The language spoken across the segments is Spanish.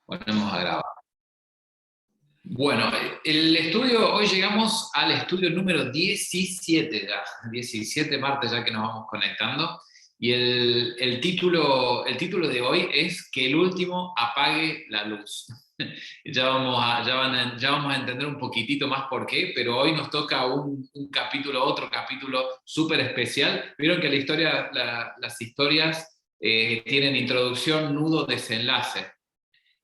Ponemos a grabar. Bueno, el estudio, hoy llegamos al estudio número 17 ya, 17 martes ya que nos vamos conectando, y el título de hoy es Que el último apague la luz. Ya vamos a entender un poquitito más por qué, pero hoy nos toca otro capítulo súper especial. Vieron que las historias tienen introducción, nudo, desenlace.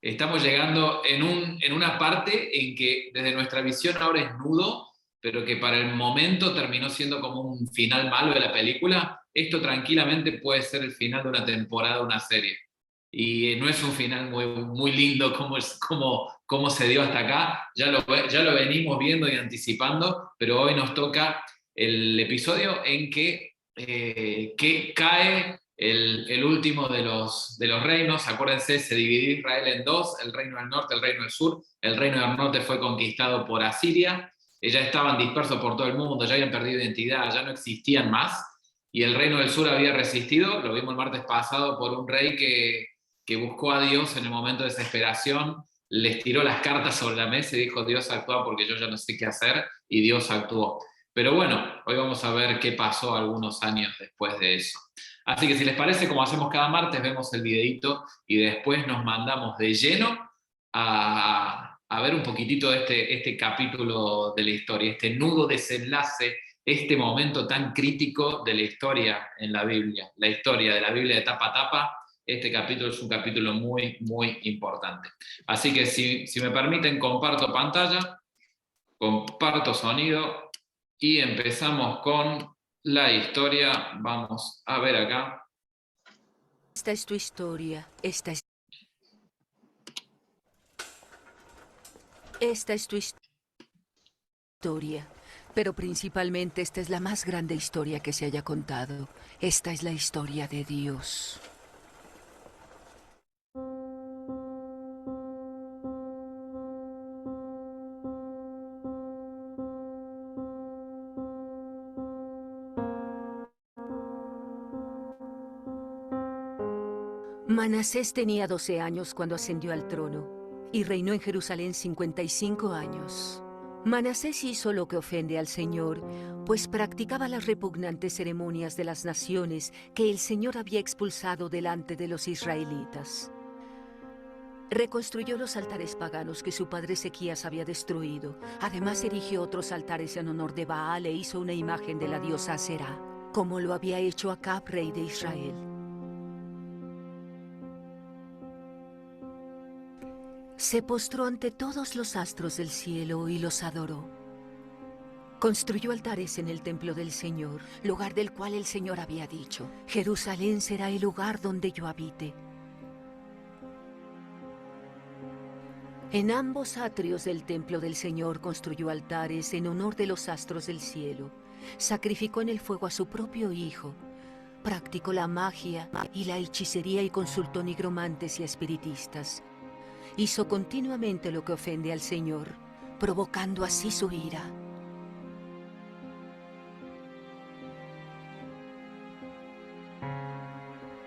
Estamos llegando en una parte en que desde nuestra visión ahora es nudo, pero que para el momento terminó siendo como un final malo de la película. Esto tranquilamente puede ser el final de una temporada de una serie. Y no es un final muy lindo como se dio hasta acá. Ya lo venimos viendo y anticipando, pero hoy nos toca el episodio en que cae el último de los reinos. Acuérdense, se dividió Israel en dos: el reino del norte, el reino del sur. El reino del norte fue conquistado por Asiria. Ya estaban dispersos por todo el mundo, ya habían perdido identidad, ya no existían más. Y el reino del sur había resistido, lo vimos el martes pasado, por un rey que buscó a Dios en el momento de desesperación, les tiró las cartas sobre la mesa y dijo: Dios actúa porque yo ya no sé qué hacer, y Dios actuó. Pero bueno, hoy vamos a ver qué pasó algunos años después de eso. Así que si les parece, como hacemos cada martes, vemos el videito y después nos mandamos de lleno a ver un poquitito de este capítulo de la historia, este nudo desenlace, este momento tan crítico de la historia en la Biblia, la historia de la Biblia de tapa a tapa. Este capítulo es un capítulo muy importante. Así que si me permiten, comparto pantalla, comparto sonido y empezamos con la historia. Vamos a ver acá. Esta es tu historia, esta es tu historia, pero principalmente esta es la más grande historia que se haya contado. Esta es la historia de Dios. Manasés tenía 12 años cuando ascendió al trono y reinó en Jerusalén 55 años. Manasés hizo lo que ofende al Señor, pues practicaba las repugnantes ceremonias de las naciones que el Señor había expulsado delante de los israelitas. Reconstruyó los altares paganos que su padre Ezequías había destruido. Además erigió otros altares en honor de Baal e hizo una imagen de la diosa Aserá, como lo había hecho Acab, rey de Israel. Se postró ante todos los astros del cielo y los adoró. Construyó altares en el templo del Señor, lugar del cual el Señor había dicho: Jerusalén será el lugar donde yo habite. En ambos atrios del templo del Señor construyó altares en honor de los astros del cielo. Sacrificó en el fuego a su propio hijo. Practicó la magia y la hechicería y consultó nigromantes y espiritistas. Hizo continuamente lo que ofende al Señor, provocando así su ira.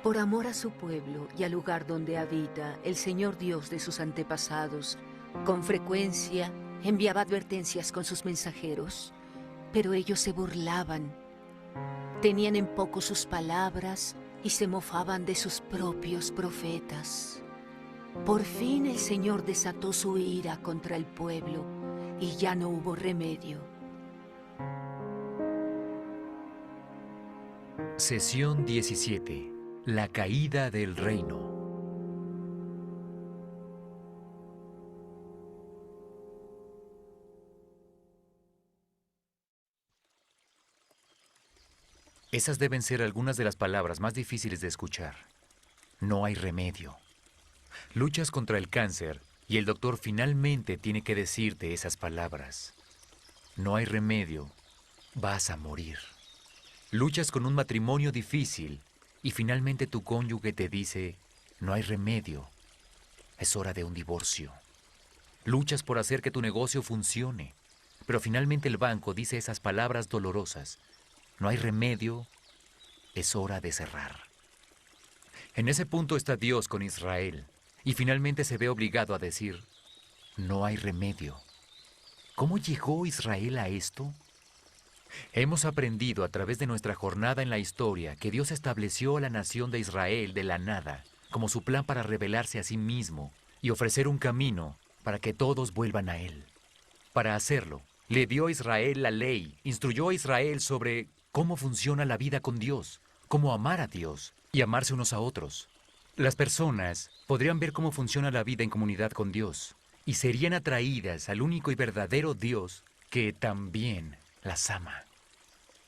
Por amor a su pueblo y al lugar donde habita, el Señor Dios de sus antepasados, con frecuencia enviaba advertencias con sus mensajeros, pero ellos se burlaban. Tenían en poco sus palabras y se mofaban de sus propios profetas. Por fin el Señor desató su ira contra el pueblo y ya no hubo remedio. Sesión 17. La caída del reino. Esas deben ser algunas de las palabras más difíciles de escuchar. No hay remedio. Luchas contra el cáncer y el doctor finalmente tiene que decirte esas palabras. No hay remedio, vas a morir. Luchas con un matrimonio difícil y finalmente tu cónyuge te dice: no hay remedio, es hora de un divorcio. Luchas por hacer que tu negocio funcione, pero finalmente el banco dice esas palabras dolorosas: no hay remedio, es hora de cerrar. En ese punto está Dios con Israel. Y finalmente se ve obligado a decir, no hay remedio. ¿Cómo llegó Israel a esto? Hemos aprendido a través de nuestra jornada en la historia que Dios estableció a la nación de Israel de la nada como su plan para revelarse a sí mismo y ofrecer un camino para que todos vuelvan a Él. Para hacerlo, le dio a Israel la ley, instruyó a Israel sobre cómo funciona la vida con Dios, cómo amar a Dios y amarse unos a otros. Las personas podrían ver cómo funciona la vida en comunidad con Dios y serían atraídas al único y verdadero Dios que también las ama.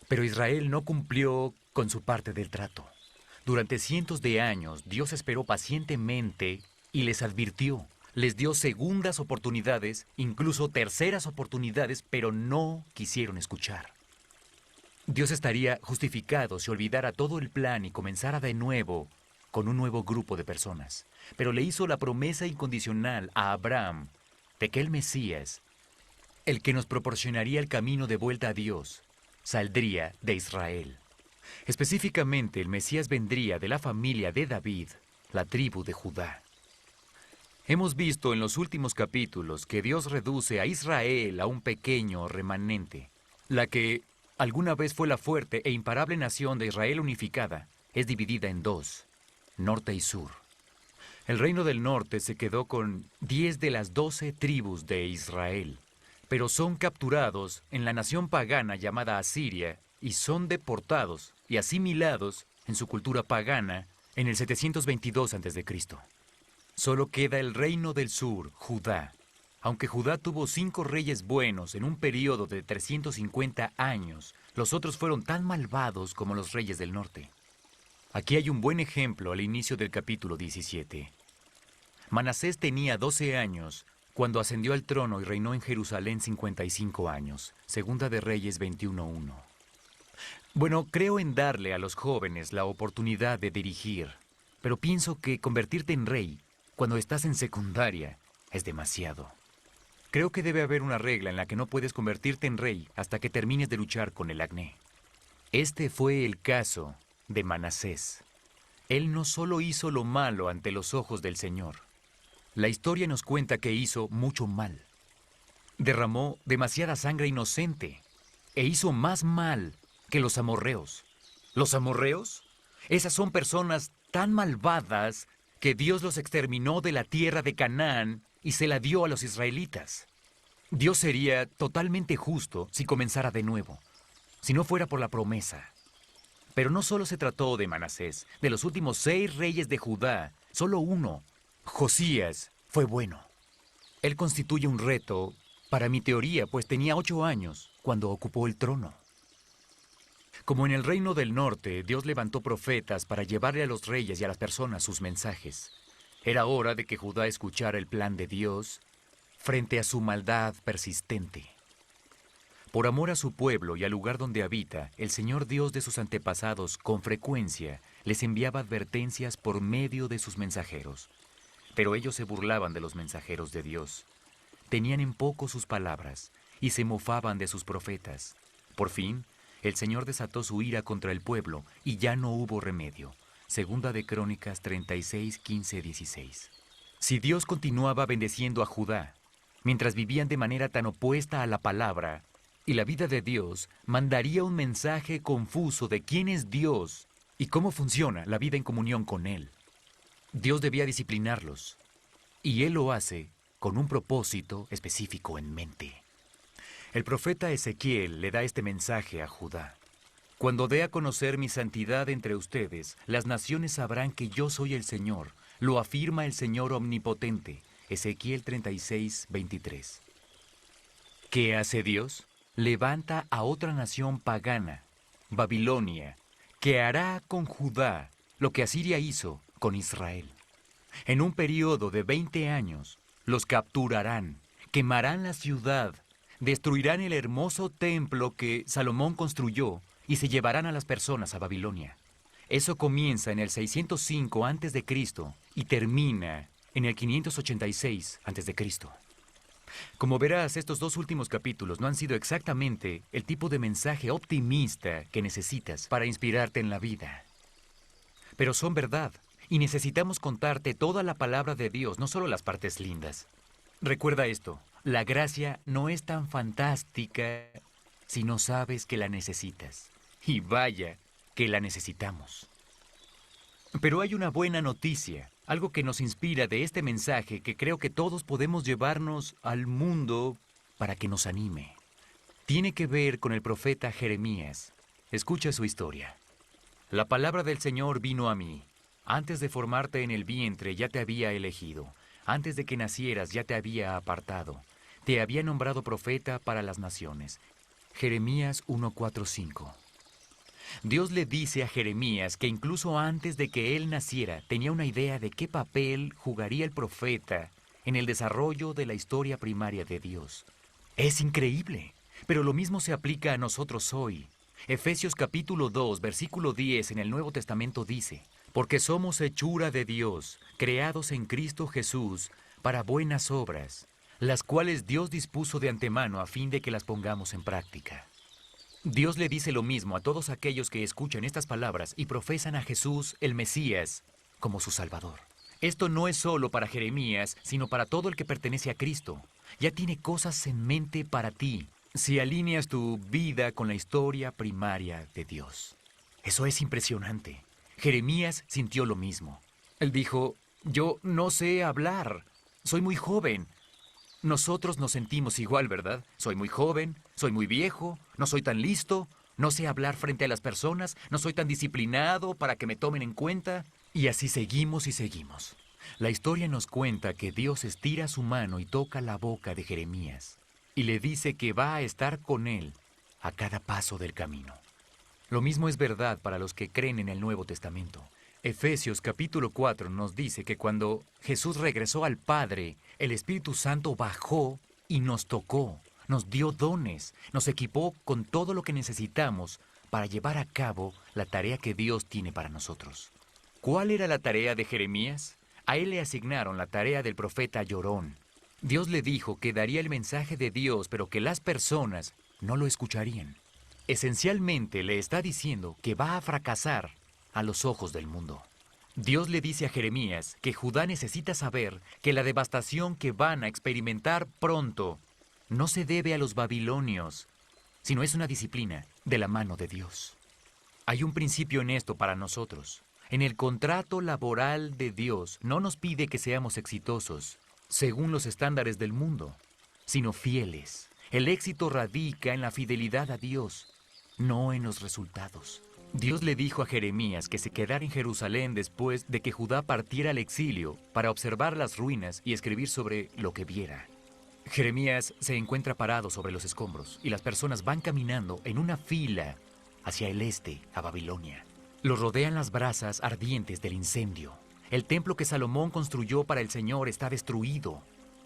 Pero Israel no cumplió con su parte del trato. Durante cientos de años, Dios esperó pacientemente y les advirtió. Les dio segundas oportunidades, incluso terceras oportunidades, pero no quisieron escuchar. Dios estaría justificado si olvidara todo el plan y comenzara de nuevo con un nuevo grupo de personas. Pero le hizo la promesa incondicional a Abraham de que el Mesías, el que nos proporcionaría el camino de vuelta a Dios, saldría de Israel. Específicamente, el Mesías vendría de la familia de David, la tribu de Judá. Hemos visto en los últimos capítulos que Dios reduce a Israel a un pequeño remanente. La que alguna vez fue la fuerte e imparable nación de Israel unificada es dividida en dos, norte y sur. El reino del norte se quedó con 10 de las 12 tribus de Israel, pero son capturados en la nación pagana llamada Asiria y son deportados y asimilados en su cultura pagana en el 722 a.C. Solo queda el reino del sur, Judá. Aunque Judá tuvo 5 reyes buenos en un periodo de 350 años, los otros fueron tan malvados como los reyes del norte. Aquí hay un buen ejemplo al inicio del capítulo 17. Manasés tenía 12 años cuando ascendió al trono y reinó en Jerusalén 55 años. Segunda de Reyes 21:1. Bueno, creo en darle a los jóvenes la oportunidad de dirigir, pero pienso que convertirte en rey cuando estás en secundaria es demasiado. Creo que debe haber una regla en la que no puedes convertirte en rey hasta que termines de luchar con el acné. Este fue el caso de Manasés. Él no solo hizo lo malo ante los ojos del Señor. La historia nos cuenta que hizo mucho mal. Derramó demasiada sangre inocente e hizo más mal que los amorreos. ¿Los amorreos? Esas son personas tan malvadas que Dios los exterminó de la tierra de Canaán y se la dio a los israelitas. Dios sería totalmente justo si comenzara de nuevo, si no fuera por la promesa. Pero no solo se trató de Manasés. De los últimos 6 reyes de Judá, solo uno, Josías, fue bueno. Él constituye un reto para mi teoría, pues tenía 8 años cuando ocupó el trono. Como en el reino del norte, Dios levantó profetas para llevarle a los reyes y a las personas sus mensajes. Era hora de que Judá escuchara el plan de Dios frente a su maldad persistente. Por amor a su pueblo y al lugar donde habita, el Señor Dios de sus antepasados con frecuencia les enviaba advertencias por medio de sus mensajeros. Pero ellos se burlaban de los mensajeros de Dios. Tenían en poco sus palabras y se mofaban de sus profetas. Por fin, el Señor desató su ira contra el pueblo y ya no hubo remedio. Segunda de Crónicas 36, 15, 16. Si Dios continuaba bendeciendo a Judá, mientras vivían de manera tan opuesta a la palabra, y la vida de Dios mandaría un mensaje confuso de quién es Dios y cómo funciona la vida en comunión con Él. Dios debía disciplinarlos, y Él lo hace con un propósito específico en mente. El profeta Ezequiel le da este mensaje a Judá. Cuando dé a conocer mi santidad entre ustedes, las naciones sabrán que yo soy el Señor. Lo afirma el Señor omnipotente. Ezequiel 36, 23. ¿Qué hace Dios? Levanta a otra nación pagana, Babilonia, que hará con Judá lo que Asiria hizo con Israel. En un periodo de 20 años, los capturarán, quemarán la ciudad, destruirán el hermoso templo que Salomón construyó y se llevarán a las personas a Babilonia. Eso comienza en el 605 a.C. y termina en el 586 a.C. Como verás, estos 2 últimos capítulos no han sido exactamente el tipo de mensaje optimista que necesitas para inspirarte en la vida. Pero son verdad, Y necesitamos contarte toda la palabra de Dios, no solo las partes lindas. Recuerda esto, la gracia no es tan fantástica si no sabes que la necesitas. Y vaya que la necesitamos. Pero hay una buena noticia, algo que nos inspira de este mensaje que creo que todos podemos llevarnos al mundo para que nos anime. Tiene que ver con el profeta Jeremías. Escucha su historia. La palabra del Señor vino a mí. Antes de formarte en el vientre ya te había elegido. Antes de que nacieras ya te había apartado. Te había nombrado profeta para las naciones. Jeremías 1:4-5. Dios le dice a Jeremías que incluso antes de que él naciera tenía una idea de qué papel jugaría el profeta en el desarrollo de la historia primaria de Dios. Es increíble, pero lo mismo se aplica a nosotros hoy. Efesios capítulo 2, versículo 10 en el Nuevo Testamento dice: porque somos hechura de Dios, creados en Cristo Jesús para buenas obras, las cuales Dios dispuso de antemano a fin de que las pongamos en práctica. Dios le dice lo mismo a todos aquellos que escuchan estas palabras y profesan a Jesús, el Mesías, como su Salvador. Esto no es solo para Jeremías, sino para todo el que pertenece a Cristo. Ya tiene cosas en mente para ti, si alineas tu vida con la historia primaria de Dios. Eso es impresionante. Jeremías sintió lo mismo. Él dijo: yo no sé hablar, soy muy joven. Nosotros nos sentimos igual, ¿verdad? Soy muy joven, soy muy viejo, no soy tan listo, no sé hablar frente a las personas, no soy tan disciplinado para que me tomen en cuenta. Y así seguimos y seguimos. La historia nos cuenta que Dios estira su mano y toca la boca de Jeremías y le dice que va a estar con él a cada paso del camino. Lo mismo es verdad para los que creen en el Nuevo Testamento. Efesios capítulo 4 nos dice que cuando Jesús regresó al Padre, el Espíritu Santo bajó y nos tocó, nos dio dones, nos equipó con todo lo que necesitamos para llevar a cabo la tarea que Dios tiene para nosotros. ¿Cuál era la tarea de Jeremías? A él le asignaron la tarea del profeta llorón. Dios le dijo que daría el mensaje de Dios, pero que las personas no lo escucharían. Esencialmente le está diciendo que va a fracasar a los ojos del mundo. Dios le dice a Jeremías que Judá necesita saber que la devastación que van a experimentar pronto no se debe a los babilonios, sino es una disciplina de la mano de Dios. Hay un principio en esto para nosotros. En el contrato laboral de Dios no nos pide que seamos exitosos según los estándares del mundo, sino fieles. El éxito radica en la fidelidad a Dios, no en los resultados. Dios le dijo a Jeremías que se quedara en Jerusalén después de que Judá partiera al exilio para observar las ruinas y escribir sobre lo que viera. Jeremías se encuentra parado sobre los escombros y las personas van caminando en una fila hacia el este, a Babilonia. Los rodean las brasas ardientes del incendio. El templo que Salomón construyó para el Señor está destruido.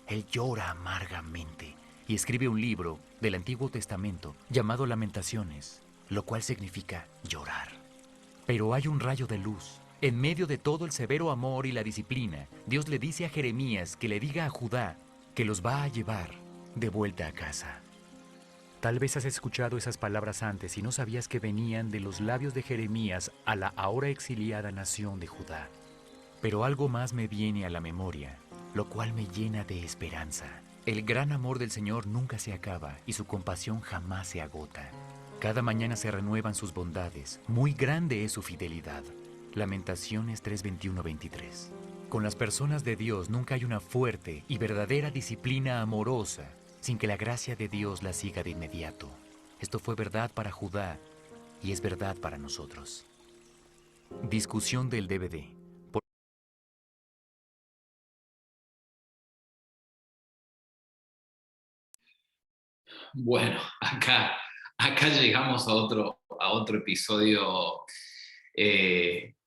Él llora amargamente y escribe un libro del Antiguo Testamento llamado Lamentaciones, lo cual significa llorar. Pero hay un rayo de luz. En medio de todo el severo amor y la disciplina, Dios le dice a Jeremías que le diga a Judá que los va a llevar de vuelta a casa. Tal vez has escuchado esas palabras antes y no sabías que venían de los labios de Jeremías a la ahora exiliada nación de Judá. Pero algo más me viene a la memoria, lo cual me llena de esperanza. El gran amor del Señor nunca se acaba y su compasión jamás se agota. Cada mañana se renuevan sus bondades, muy grande es su fidelidad. Lamentaciones 3:21-23. Con las personas de Dios nunca hay una fuerte y verdadera disciplina amorosa sin que la gracia de Dios la siga de inmediato. Esto fue verdad para Judá y es verdad para nosotros. Discusión del DVD. Bueno, acá llegamos a otro episodio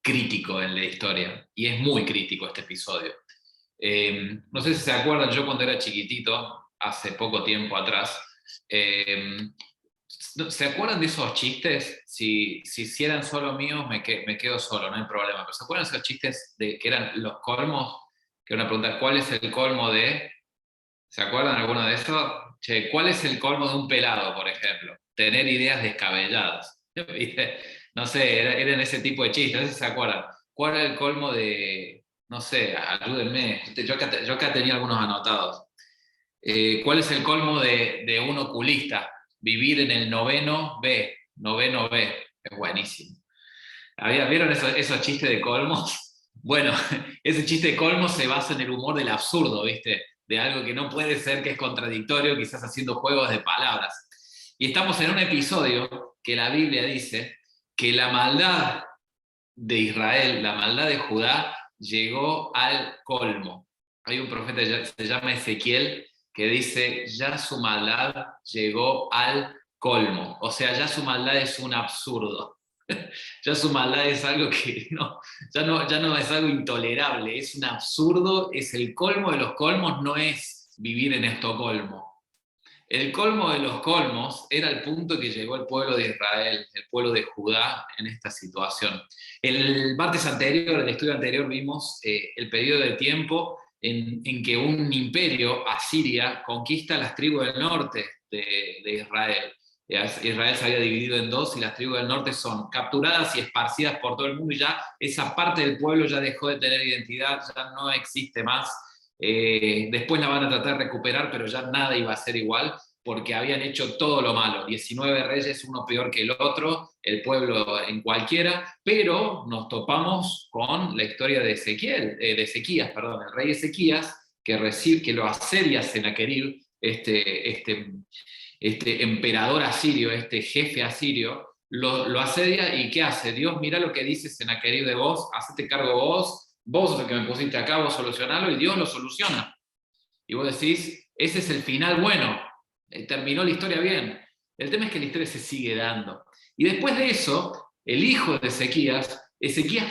crítico en la historia, y es muy crítico este episodio. No sé si se acuerdan, yo cuando era chiquitito, hace poco tiempo atrás, ¿se acuerdan de esos chistes? Si hicieran solo míos, me quedo solo, no hay problema. Pero ¿se acuerdan de esos chistes que eran los colmos? Que una pregunta, ¿cuál es el colmo de...? ¿Se acuerdan alguno de esos? Che, ¿cuál es el colmo de un pelado, por ejemplo? Tener ideas descabelladas. ¿Viste? No sé, eran ese tipo de chistes, no sé si se acuerdan. ¿Cuál era el colmo de, no sé, ayúdenme, yo acá tenía algunos anotados. ¿Cuál es el colmo de un oculista? Vivir en el noveno B. Es buenísimo. ¿Vieron esos chistes de colmos? Bueno, ese chiste de colmos se basa en el humor del absurdo, ¿viste? De algo que no puede ser, que es contradictorio, quizás haciendo juegos de palabras. Y estamos en un episodio que la Biblia dice que la maldad de Israel, la maldad de Judá, llegó al colmo. Hay un profeta que se llama Ezequiel que dice, ya su maldad llegó al colmo. O sea, ya su maldad es un absurdo. Ya su maldad es algo que ya no es algo intolerable, es un absurdo, es el colmo de los colmos, no es vivir en Estocolmo. El colmo de los colmos era el punto que llegó el pueblo de Israel, el pueblo de Judá en esta situación. El martes anterior, el estudio anterior, vimos el periodo de tiempo en que un imperio, Asiria, conquista las tribus del norte de Israel. Israel se había dividido en dos y las tribus del norte son capturadas y esparcidas por todo el mundo y ya esa parte del pueblo ya dejó de tener identidad, ya no existe más. Después la van a tratar de recuperar, pero ya nada iba a ser igual porque habían hecho todo lo malo, 19 reyes, uno peor que el otro, el pueblo en cualquiera, pero nos topamos con la historia de Ezequías, perdón, el rey Ezequías, que lo asedia Sennacherib, este emperador asirio, este jefe asirio, lo asedia y ¿qué hace? Dios, mira lo que dice Sennacherib de vos, hacete cargo vos sos el que me pusiste acá, vos solucionalo, y Dios lo soluciona. Y vos decís, ese es el final bueno, terminó la historia bien. El tema es que la historia se sigue dando. Y después de eso, el hijo de Ezequías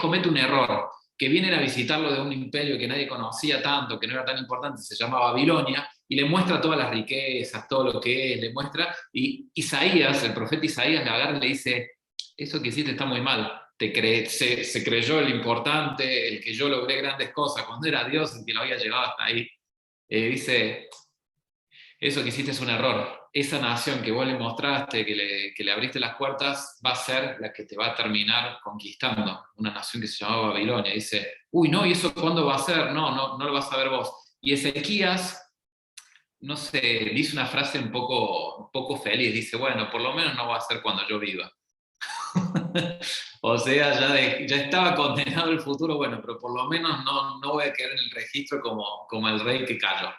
comete un error, que viene a visitarlo de un imperio que nadie conocía tanto, que no era tan importante, se llama Babilonia, y le muestra todas las riquezas, todo lo que es, le muestra, y Isaías, el profeta Isaías, le agarra y le dice, eso que hiciste está muy mal, se creyó el importante, el que yo logré grandes cosas, cuando era Dios el que lo había llevado hasta ahí. Dice, eso que hiciste es un error. Esa nación que vos le mostraste, que le abriste las puertas, va a ser la que te va a terminar conquistando. Una nación que se llamaba Babilonia. Dice, uy, no, ¿y eso cuándo va a ser? No lo vas a ver vos. Y Ezequías, no sé, dice una frase un poco feliz. Dice, bueno, por lo menos no va a ser cuando yo viva. O sea, ya estaba condenado el futuro, bueno, pero por lo menos no voy a quedar en el registro como el rey que cayó.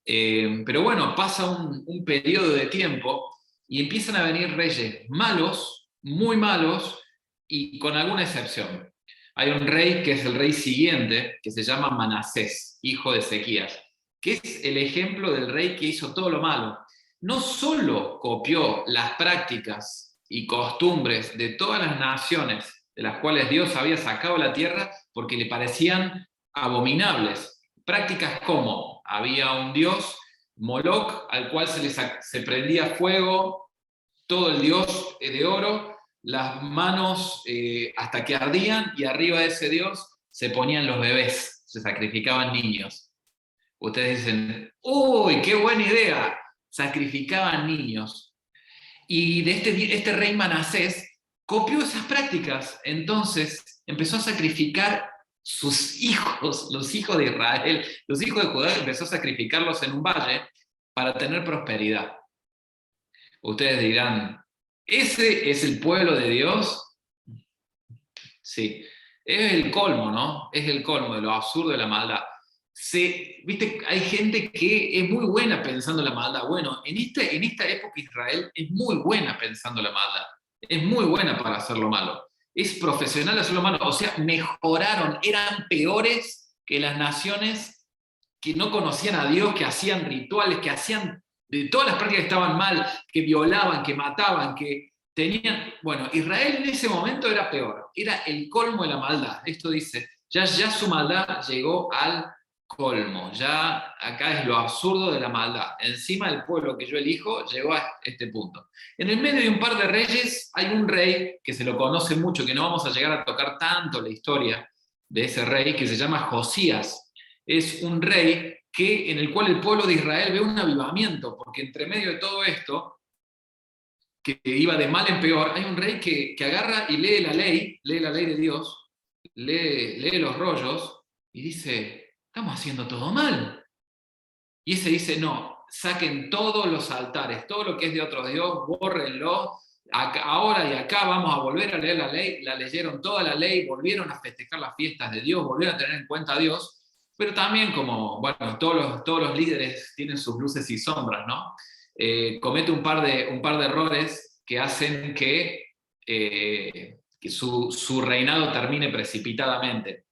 Pero bueno, pasa un periodo de tiempo y empiezan a venir reyes malos, muy malos, y con alguna excepción. Hay un rey que es el rey siguiente, que se llama Manasés, hijo de Ezequías, que es el ejemplo del rey que hizo todo lo malo. No solo copió las prácticas y costumbres de todas las naciones de las cuales Dios había sacado la tierra porque le parecían abominables. Prácticas como había un dios, Moloch, al cual se prendía fuego, todo el dios de oro, las manos hasta que ardían, y arriba de ese dios se ponían los bebés, se sacrificaban niños. Ustedes dicen, ¡uy, qué buena idea! Sacrificaban niños. Y de este rey Manasés copió esas prácticas, entonces empezó a sacrificar sus hijos, los hijos de Israel, los hijos de Judá, empezó a sacrificarlos en un valle para tener prosperidad. Ustedes dirán, ¿ese es el pueblo de Dios? Sí, es el colmo, ¿no? Es el colmo de lo absurdo de la maldad. ¿Viste? Hay gente que es muy buena pensando la maldad. Bueno, en esta época Israel es muy buena pensando la maldad. Es muy buena para hacer lo malo. Es profesional hacer lo malo. O sea, mejoraron, eran peores que las naciones que no conocían a Dios, que hacían rituales, que hacían de todas las prácticas que estaban mal, que violaban, que mataban, que tenían... Bueno, Israel en ese momento era peor. Era el colmo de la maldad. Esto dice, ya su maldad llegó al colmo, ya acá es lo absurdo de la maldad. Encima del pueblo que yo elijo llegó a este punto. En el medio de un par de reyes hay un rey que se lo conoce mucho, que no vamos a llegar a tocar tanto la historia de ese rey, que se llama Josías. Es un rey en el cual el pueblo de Israel ve un avivamiento, porque entre medio de todo esto, que iba de mal en peor, hay un rey que agarra y lee la ley de Dios, lee los rollos y dice, estamos haciendo todo mal. Y ese dice, no, saquen todos los altares, todo lo que es de otro Dios, bórrenlo. Ahora y acá vamos a volver a leer la ley. La leyeron toda la ley, volvieron a festejar las fiestas de Dios, volvieron a tener en cuenta a Dios. Pero también como, bueno, todos los líderes tienen sus luces y sombras, ¿no? Comete un par de errores que hacen que su reinado termine precipitadamente,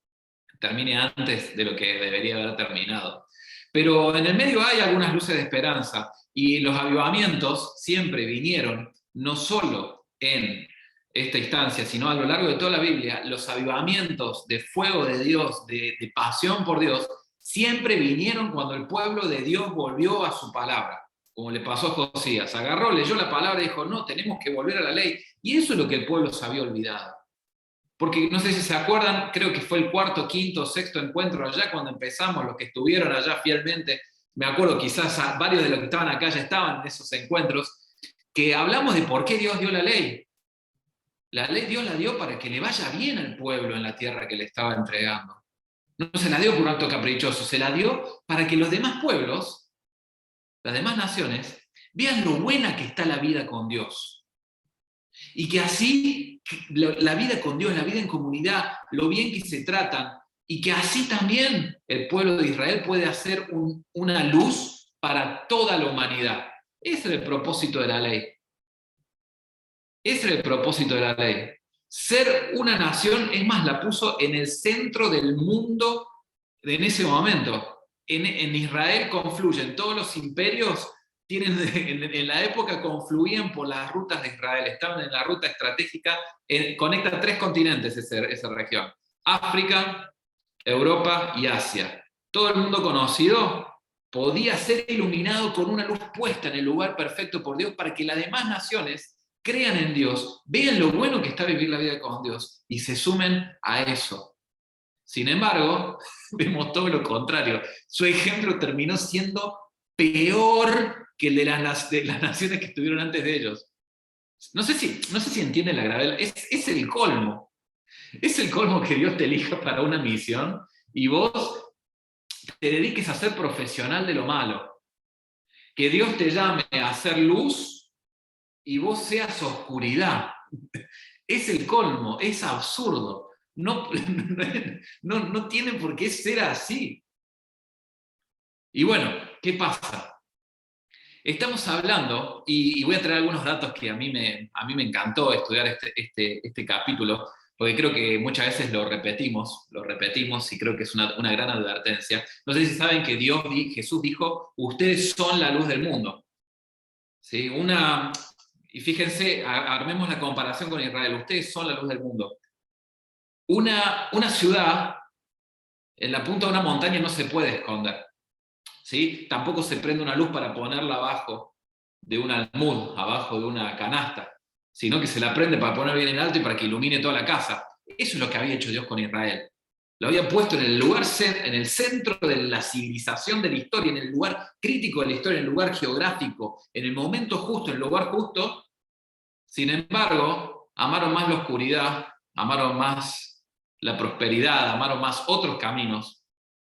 termine antes de lo que debería haber terminado. Pero en el medio hay algunas luces de esperanza, y los avivamientos siempre vinieron, no solo en esta instancia, sino a lo largo de toda la Biblia. Los avivamientos de fuego de Dios, de pasión por Dios, siempre vinieron cuando el pueblo de Dios volvió a su palabra, como le pasó a Josías. Agarró, leyó la palabra y dijo, no, tenemos que volver a la ley. Y eso es lo que el pueblo se había olvidado. Porque no sé si se acuerdan, creo que fue el cuarto, quinto, sexto encuentro allá cuando empezamos, los que estuvieron allá fielmente, me acuerdo quizás varios de los que estaban acá ya estaban en esos encuentros, que hablamos de por qué Dios dio la ley. La ley Dios la dio para que le vaya bien al pueblo en la tierra que le estaba entregando. No se la dio por un acto caprichoso, se la dio para que los demás pueblos, las demás naciones, vean lo buena que está la vida con Dios. Y que así la vida con Dios, la vida en comunidad, lo bien que se tratan, y que así también el pueblo de Israel puede hacer una luz para toda la humanidad. Ese era el propósito de la ley. Ese era el propósito de la ley. Ser una nación, es más, la puso en el centro del mundo en ese momento. En Israel confluyen todos los imperios. En la época confluían por las rutas de Israel, estaban en la ruta estratégica, conecta 3 continentes esa región: África, Europa y Asia. Todo el mundo conocido podía ser iluminado con una luz puesta en el lugar perfecto por Dios, para que las demás naciones crean en Dios, vean lo bueno que está vivir la vida con Dios y se sumen a eso. Sin embargo, vemos todo lo contrario. Su ejemplo terminó siendo peor que el de las naciones que estuvieron antes de ellos. No sé si entienden la gravedad. Es el colmo. Es el colmo que Dios te elija para una misión y vos te dediques a ser profesional de lo malo. Que Dios te llame a hacer luz y vos seas oscuridad. Es el colmo, es absurdo. No tiene por qué ser así. Y bueno, ¿qué pasa? Estamos hablando, y voy a traer algunos datos que a mí me encantó estudiar este capítulo, porque creo que muchas veces lo repetimos, y creo que es una gran advertencia. No sé si saben que Jesús dijo, ustedes son la luz del mundo. ¿Sí? Y fíjense, armemos la comparación con Israel, ustedes son la luz del mundo. Una ciudad en la punta de una montaña no se puede esconder. ¿Sí? Tampoco se prende una luz para ponerla abajo de un almud, abajo de una canasta, sino que se la prende para poner bien en alto y para que ilumine toda la casa. Eso es lo que había hecho Dios con Israel. Lo había puesto en el centro de la civilización de la historia, en el lugar crítico de la historia, en el lugar geográfico, en el momento justo, en el lugar justo. Sin embargo, amaron más la oscuridad, amaron más la prosperidad, amaron más otros caminos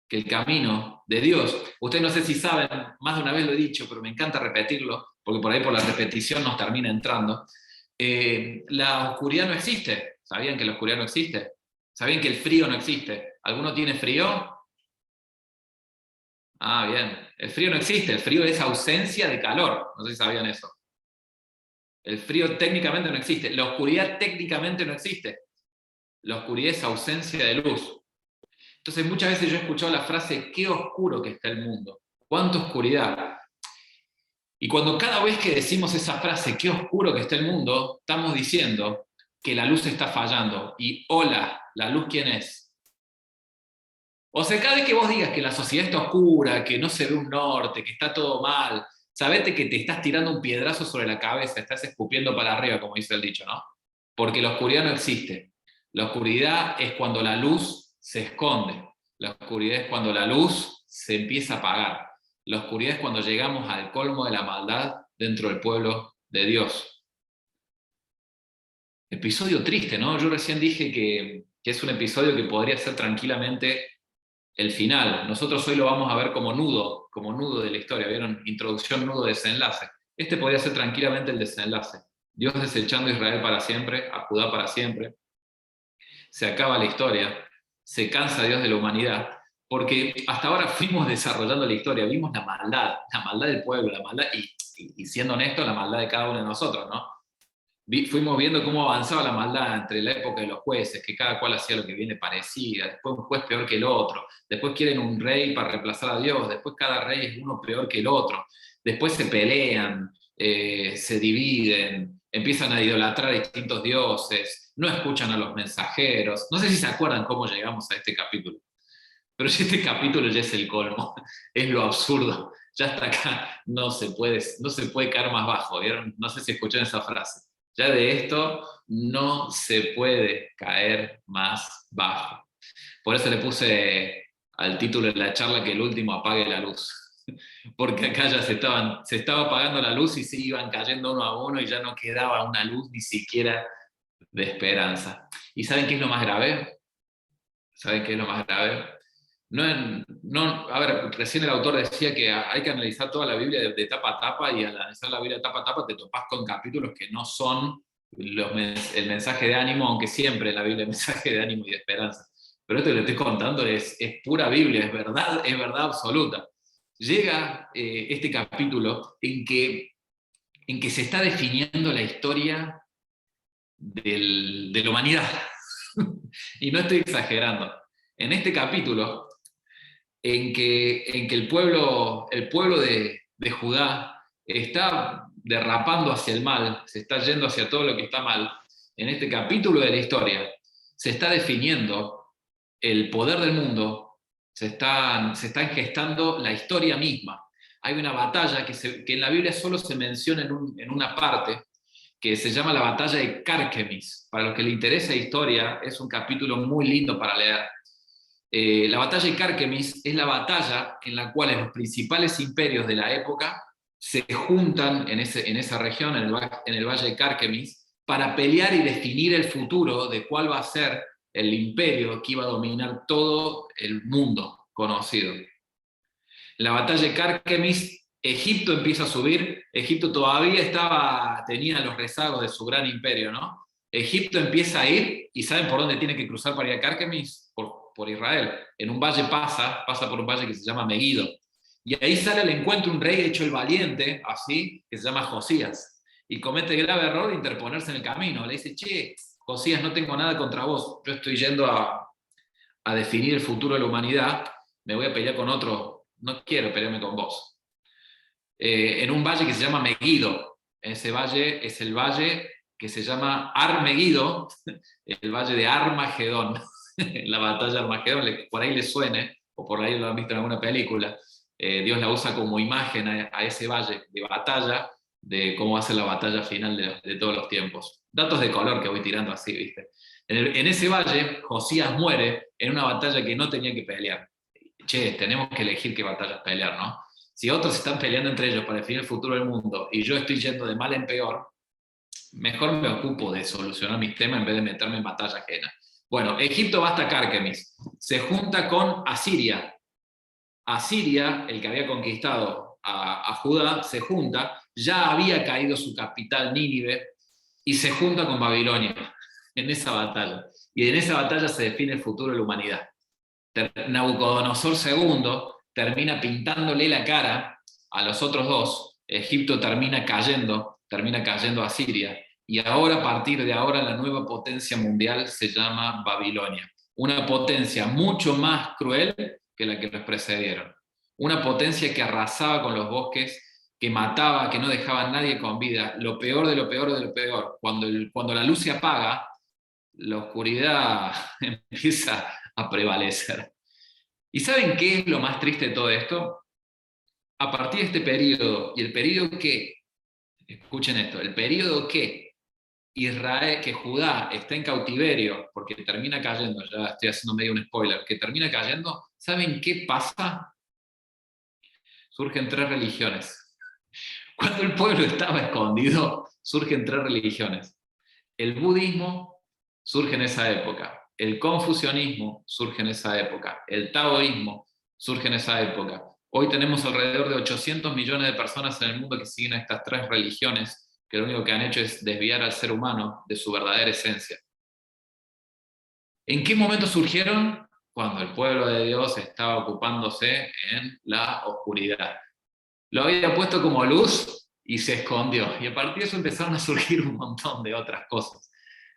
que el camino de Dios. Ustedes no sé si saben, más de una vez lo he dicho, pero me encanta repetirlo, porque por ahí por la repetición nos termina entrando. La oscuridad no existe. ¿Sabían que la oscuridad no existe? ¿Sabían que el frío no existe? ¿Alguno tiene frío? Ah, bien. El frío no existe. El frío es ausencia de calor. No sé si sabían eso. El frío técnicamente no existe. La oscuridad técnicamente no existe. La oscuridad es ausencia de luz. Entonces muchas veces yo he escuchado la frase, qué oscuro que está el mundo, cuánta oscuridad. Y cuando cada vez que decimos esa frase, qué oscuro que está el mundo, estamos diciendo que la luz está fallando. Y hola, ¿la luz quién es? O sea, cada vez que vos digas que la sociedad está oscura, que no se ve un norte, que está todo mal, sabete que te estás tirando un piedrazo sobre la cabeza, estás escupiendo para arriba, como dice el dicho, ¿no? Porque la oscuridad no existe. La oscuridad es cuando la luz se esconde. La oscuridad es cuando la luz se empieza a apagar. La oscuridad es cuando llegamos al colmo de la maldad dentro del pueblo de Dios. Episodio triste, ¿no? Yo recién dije que que es un episodio que podría ser tranquilamente el final. Nosotros hoy lo vamos a ver como nudo de la historia, ¿vieron? Introducción, nudo, desenlace. Este podría ser tranquilamente el desenlace. Dios desechando a Israel para siempre, a Judá para siempre. Se acaba la historia, se cansa Dios de la humanidad, porque hasta ahora fuimos desarrollando la historia, vimos la maldad del pueblo, la maldad, y siendo honesto, la maldad de cada uno de nosotros, ¿no? Fuimos viendo cómo avanzaba la maldad entre la época de los jueces, que cada cual hacía lo que viene parecida, después un juez peor que el otro, después quieren un rey para reemplazar a Dios, después cada rey es uno peor que el otro, después se pelean, se dividen, empiezan a idolatrar a distintos dioses, no escuchan a los mensajeros. No sé si se acuerdan cómo llegamos a este capítulo, pero este capítulo ya es el colmo, es lo absurdo, ya hasta acá no se puede caer más bajo, ¿vieron? No sé si escucharon esa frase. Ya de esto no se puede caer más bajo. Por eso le puse al título de la charla que el último apague la luz. Porque acá ya se estaba apagando la luz y se iban cayendo uno a uno y ya no quedaba una luz ni siquiera de esperanza. ¿Y saben qué es lo más grave? ¿Saben qué es lo más grave? A ver, recién el autor decía que hay que analizar toda la Biblia de tapa a tapa, y al analizar la Biblia de tapa a tapa te topás con capítulos que no son el mensaje de ánimo, aunque siempre en la Biblia hay mensaje de ánimo y de esperanza. Pero esto que le estoy contando es pura Biblia, es verdad absoluta. Llega este capítulo en que se está definiendo la historia de la humanidad. Y no estoy exagerando. En este capítulo, en que el pueblo de Judá está derrapando hacia el mal, se está yendo hacia todo lo que está mal, en este capítulo de la historia se está definiendo el poder del mundo, se está gestando la historia misma. Hay una batalla que en la Biblia solo se menciona en una parte, que se llama la batalla de Cárquemis. Para los que les interesa historia, es un capítulo muy lindo para leer. La batalla de Cárquemis es la batalla en la cual los principales imperios de la época se juntan en esa región, en el valle de Cárquemis, para pelear y definir el futuro de cuál va a ser el imperio que iba a dominar todo el mundo conocido. En la batalla de Cárquemis, Egipto empieza a subir. Egipto todavía tenía los rezagos de su gran imperio, ¿no? Egipto empieza a ir, y ¿saben por dónde tiene que cruzar para ir a Cárquemis? Por Israel. En un valle pasa por un valle que se llama Megido. Y ahí sale al encuentro un rey hecho el valiente, así, que se llama Josías. Y comete el grave error de interponerse en el camino. Le dice, che, Josías, no tengo nada contra vos. Yo estoy yendo a definir el futuro de la humanidad. Me voy a pelear con otro. No quiero pelearme con vos. En un valle que se llama Megido. Ese valle es el valle que se llama Armegido, el valle de Armagedón. La batalla de Armagedón, por ahí le suene, o por ahí lo han visto en alguna película. Dios la usa como imagen a ese valle de batalla, de cómo va a ser la batalla final de todos los tiempos. Datos de color que voy tirando así, ¿viste? En ese valle, Josías muere en una batalla que no tenía que pelear. Che, tenemos que elegir qué batallas pelear, ¿no? Si otros están peleando entre ellos para definir el futuro del mundo y yo estoy yendo de mal en peor, mejor me ocupo de solucionar mis temas en vez de meterme en batalla ajena. Bueno, Egipto va hasta Cárquemis, se junta con Asiria. Asiria, el que había conquistado a Judá, se junta, ya había caído su capital Nínive, y se junta con Babilonia en esa batalla. Y en esa batalla se define el futuro de la humanidad. Nabucodonosor II termina pintándole la cara a los otros dos. Egipto termina cayendo a Siria. Y ahora, a partir de ahora, la nueva potencia mundial se llama Babilonia. Una potencia mucho más cruel que la que los precedieron. Una potencia que arrasaba con los bosques, que mataba, que no dejaba a nadie con vida. Lo peor de lo peor de lo peor. Cuando la luz se apaga, la oscuridad empieza a prevalecer. ¿Y saben qué es lo más triste de todo esto? A partir de este periodo, y el periodo que, escuchen esto, el periodo que Judá está en cautiverio, porque termina cayendo, ya estoy haciendo medio un spoiler, que termina cayendo, ¿saben qué pasa? Surgen 3 religiones. Cuando el pueblo estaba escondido, surgen 3 religiones. El budismo surge en esa época, El confucianismo surge en esa época, el taoísmo surge en esa época. Hoy tenemos alrededor de 800 millones de personas en el mundo que siguen estas tres religiones, que lo único que han hecho es desviar al ser humano de su verdadera esencia. ¿En qué momento surgieron? Cuando el pueblo de Dios estaba ocupándose en la oscuridad. Lo había puesto como luz y se escondió. Y a partir de eso empezaron a surgir un montón de otras cosas.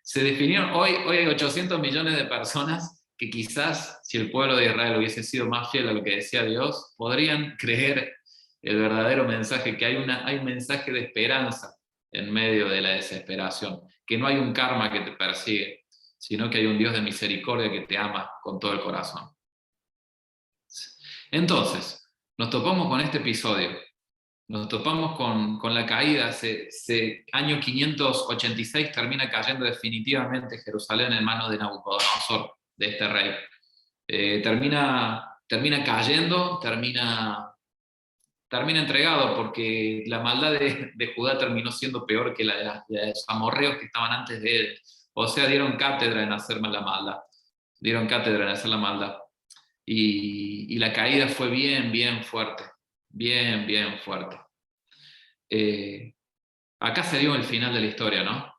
Se definieron, hoy hay 800 millones de personas que quizás, si el pueblo de Israel hubiese sido más fiel a lo que decía Dios, podrían creer el verdadero mensaje, que hay un mensaje de esperanza en medio de la desesperación, que no hay un karma que te persigue, sino que hay un Dios de misericordia que te ama con todo el corazón. Entonces, nos topamos con este episodio, nos topamos con la caída. Año 586 termina cayendo definitivamente Jerusalén en manos de Nabucodonosor, de este rey. Termina cayendo, termina entregado, porque la maldad de Judá terminó siendo peor que la de los amorreos que estaban antes de él. O sea, dieron cátedra en hacer la maldad. Dieron cátedra en hacer la maldad. Y la caída fue bien fuerte. Bien fuerte. Acá sería el final de la historia, ¿no?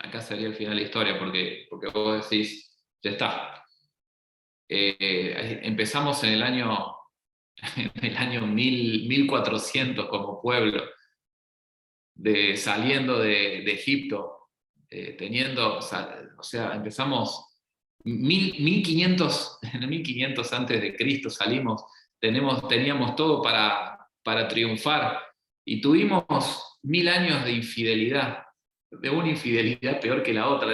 Acá sería el final de la historia, porque vos decís, ya está. Empezamos en el año 1400 como pueblo, saliendo de Egipto, empezamos 1500, en 1500 antes de Cristo salimos, teníamos todo para triunfar, y tuvimos 1000 años de infidelidad, de una infidelidad peor que la otra.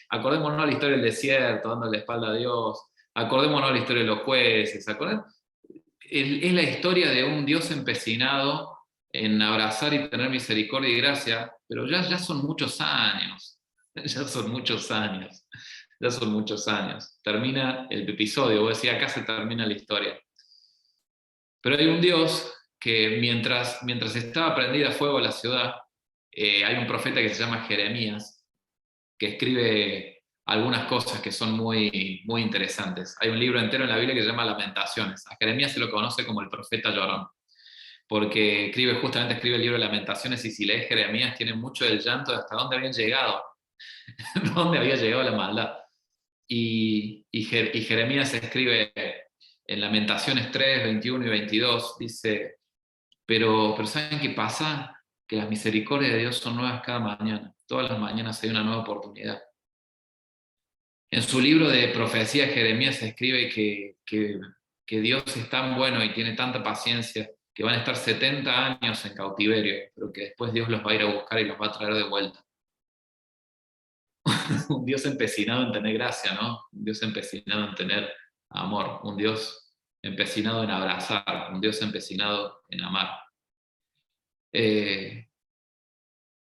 Acordémonos la historia del desierto, dando la espalda a Dios, acordémonos la historia de los jueces, es la historia de un Dios empecinado en abrazar y tener misericordia y gracia, pero ya son muchos años, ya son muchos años. Termina el episodio, vos decías, acá se termina la historia. Pero hay un Dios que mientras estaba prendida a fuego la ciudad, hay un profeta que se llama Jeremías, que escribe algunas cosas que son muy interesantes. Hay un libro entero en la Biblia que se llama Lamentaciones. A Jeremías se lo conoce como el profeta llorón, porque justamente escribe el libro de Lamentaciones, y si lees Jeremías tiene mucho del llanto de hasta dónde habían llegado, dónde había llegado la maldad. Y Jeremías escribe en Lamentaciones 3, 21 y 22, dice, pero ¿saben qué pasa? Que las misericordias de Dios son nuevas cada mañana. Todas las mañanas hay una nueva oportunidad. En su libro de profecía, Jeremías escribe que Dios es tan bueno y tiene tanta paciencia que van a estar 70 años en cautiverio, pero que después Dios los va a ir a buscar y los va a traer de vuelta. Un Dios empecinado en tener gracia, ¿no? Un Dios empecinado en tener amor, un Dios empecinado en abrazar, un Dios empecinado en amar. En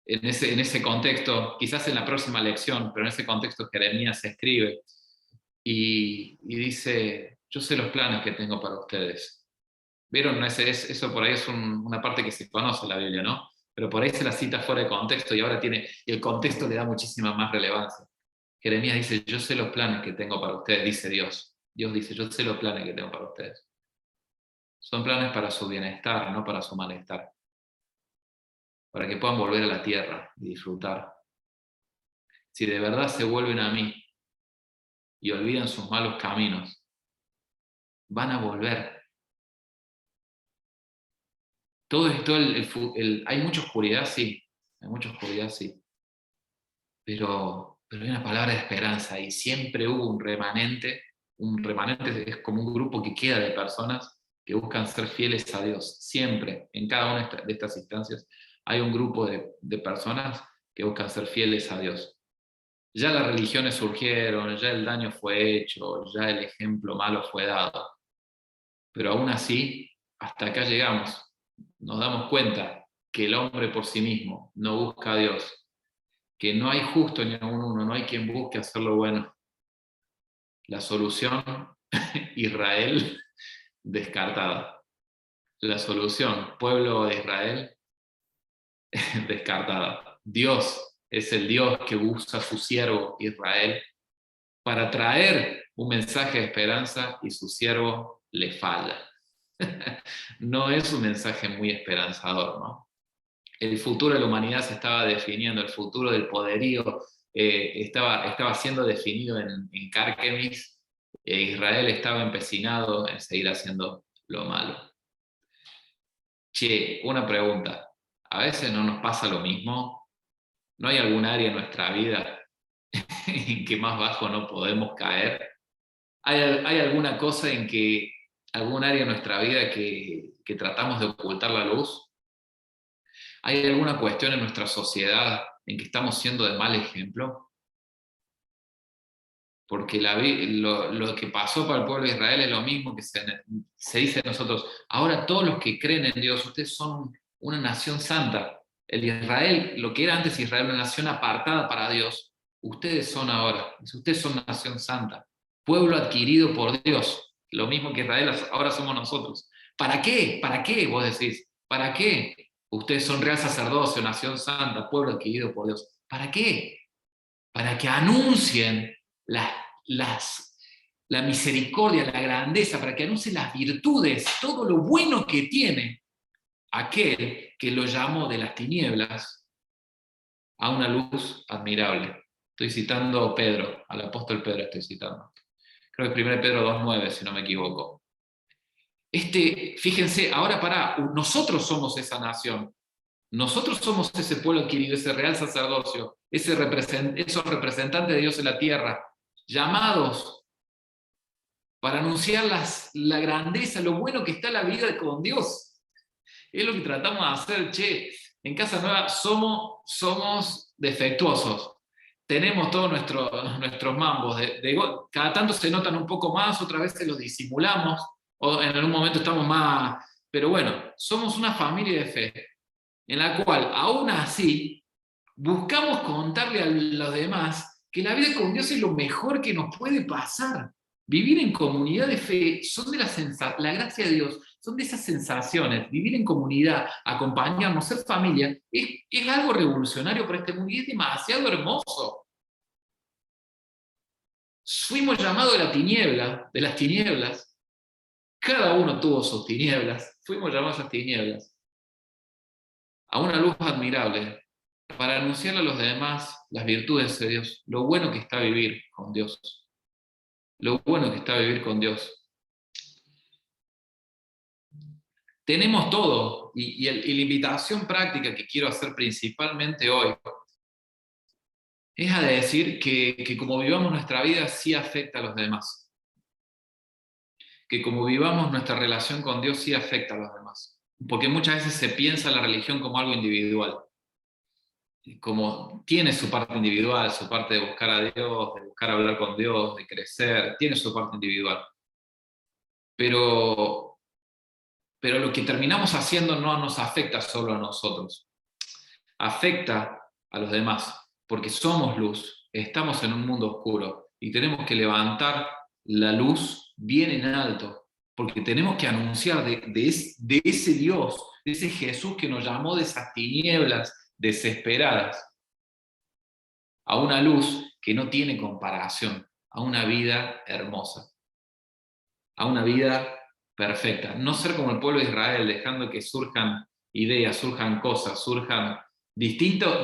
ese contexto, quizás en la próxima lección, pero en ese contexto Jeremías escribe y dice, yo sé los planes que tengo para ustedes. ¿Vieron? Eso por ahí es una parte que se conoce en la Biblia, ¿no? Pero por ahí se la cita fuera de contexto, y el contexto le da muchísima más relevancia. Jeremías dice, yo sé los planes que tengo para ustedes, dice Dios. Dios dice, yo sé los planes que tengo para ustedes. Son planes para su bienestar, no para su malestar. Para que puedan volver a la tierra y disfrutar. Si de verdad se vuelven a mí y olvidan sus malos caminos, van a volver. Todo esto, hay mucha oscuridad, sí. Hay mucha oscuridad, sí. Pero hay una palabra de esperanza, y siempre hubo un remanente. Un remanente es como un grupo que queda de personas que buscan ser fieles a Dios. Siempre, en cada una de estas instancias, hay un grupo de personas que buscan ser fieles a Dios. Ya las religiones surgieron, ya el daño fue hecho, ya el ejemplo malo fue dado. Pero aún así, hasta acá llegamos. Nos damos cuenta que el hombre por sí mismo no busca a Dios, que no hay justo ni aún uno, no hay quien busque hacer lo bueno. La solución, Israel, descartada. La solución, pueblo de Israel, descartada. Dios es el Dios que busca a su siervo Israel, para traer un mensaje de esperanza y su siervo le falla. No es un mensaje muy esperanzador, ¿no? El futuro de la humanidad se estaba definiendo, el futuro del poderío estaba siendo definido en Cárquemis, e Israel estaba empecinado en seguir haciendo lo malo. Che, una pregunta, ¿a veces no nos pasa lo mismo? ¿No hay algún área en nuestra vida en que más bajo no podemos caer? ¿Hay alguna cosa en que, algún área de nuestra vida que tratamos de ocultar la luz? ¿Hay alguna cuestión en nuestra sociedad en que estamos siendo de mal ejemplo? Porque lo que pasó para el pueblo de Israel es lo mismo que se dice de nosotros. Ahora todos los que creen en Dios, ustedes son una nación santa. El Israel, lo que era antes Israel, una nación apartada para Dios, ustedes son ahora. Ustedes son nación santa. Pueblo adquirido por Dios. Lo mismo que Israel, ahora somos nosotros. ¿Para qué? ¿Para qué? Vos decís. ¿Para qué? Ustedes son real sacerdocio, nación santa, pueblo adquirido por Dios. ¿Para qué? Para que anuncien la misericordia, la grandeza, para que anuncien las virtudes, todo lo bueno que tiene aquel que lo llamó de las tinieblas a una luz admirable. Estoy citando a Pedro, al apóstol Pedro estoy citando. Creo que 1 Pedro 2:9, si no me equivoco. Fíjense, ahora nosotros somos esa nación. Nosotros somos ese pueblo adquirido, ese real sacerdocio, esos representantes de Dios en la tierra, llamados para anunciar la grandeza, lo bueno que está la vida con Dios. Es lo que tratamos de hacer, che. En Casa Nueva somos defectuosos. Tenemos todos nuestros mambos. Cada tanto se notan un poco más, otras veces los disimulamos, o en algún momento estamos más... Pero bueno, somos una familia de fe, en la cual, aún así, buscamos contarle a los demás que la vida con Dios es lo mejor que nos puede pasar. Vivir en comunidad de fe son de la gracia de Dios, son de esas sensaciones. Vivir en comunidad, acompañarnos, ser familia, es algo revolucionario para este mundo y es demasiado hermoso. Fuimos llamados de las tinieblas. Cada uno tuvo sus tinieblas. Fuimos llamados a tinieblas, a una luz admirable, para anunciarle a los demás las virtudes de Dios, lo bueno que está vivir con Dios. Lo bueno que está vivir con Dios. Tenemos todo, y la invitación práctica que quiero hacer principalmente hoy es a decir que como vivamos nuestra vida sí afecta a los demás. Que como vivamos nuestra relación con Dios sí afecta a los demás. Porque muchas veces se piensa la religión como algo individual. Como tiene su parte individual, su parte de buscar a Dios, de buscar hablar con Dios, de crecer, tiene su parte individual. Pero lo que terminamos haciendo no nos afecta solo a nosotros, afecta a los demás, porque somos luz, estamos en un mundo oscuro y tenemos que levantar la luz bien en alto, porque tenemos que anunciar de ese Dios, de ese Jesús que nos llamó de esas tinieblas desesperadas, a una luz que no tiene comparación, a una vida hermosa, a una vida perfecta. No ser como el pueblo de Israel, dejando que surjan ideas, surjan cosas, surjan distintas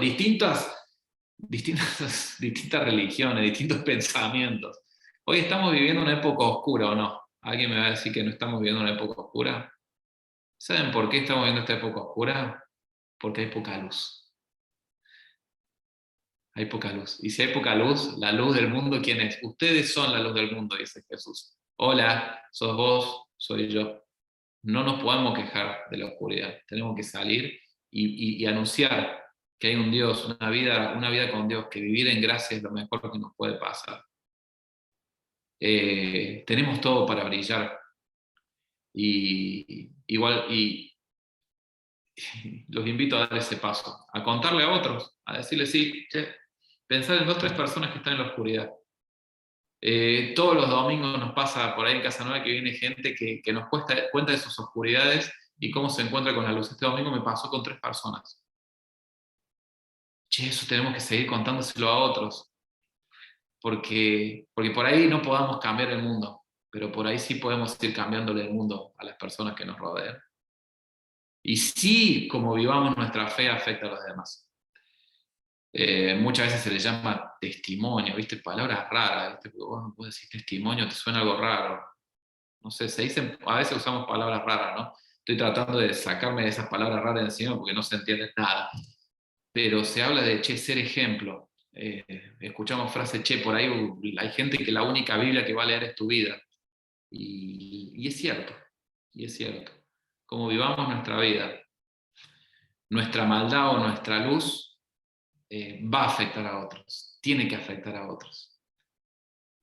religiones, distintos pensamientos. Hoy estamos viviendo una época oscura, ¿o no? ¿Alguien me va a decir que no estamos viviendo una época oscura? ¿Saben por qué estamos viviendo esta época oscura? Porque hay poca luz. Hay poca luz. Y si hay poca luz, la luz del mundo, ¿quién es? Ustedes son la luz del mundo, dice Jesús. Hola, sos vos, soy yo. No nos podemos quejar de la oscuridad. Tenemos que salir y anunciar que hay un Dios, una vida con Dios, que vivir en gracia es lo mejor que nos puede pasar. Tenemos todo para brillar. Y los invito a dar ese paso, a contarle a otros, a decirles, sí, che, pensar en 2 o 3 personas que están en la oscuridad. Todos los domingos nos pasa por ahí en Casa Nueva que viene gente que nos cuenta de sus oscuridades y cómo se encuentra con la luz. Este domingo me pasó con 3 personas. Che, eso tenemos que seguir contándoselo a otros. porque por ahí no podamos cambiar el mundo, pero por ahí sí podemos ir cambiándole el mundo a las personas que nos rodean. Y sí, como vivamos nuestra fe afecta a los demás. Muchas veces se le llama testimonio, ¿viste? Palabras raras, ¿viste? Porque vos no podés decir testimonio, te suena algo raro. No sé, se dicen, a veces usamos palabras raras, ¿no? Estoy tratando de sacarme de esas palabras raras de encima porque no se entiende nada. Pero se habla de, che, ser ejemplo. Escuchamos frases, che, por ahí hay gente que la única Biblia que va a leer es tu vida. Y es cierto, y es cierto. Como vivamos nuestra vida, nuestra maldad o nuestra luz va a afectar a otros, tiene que afectar a otros.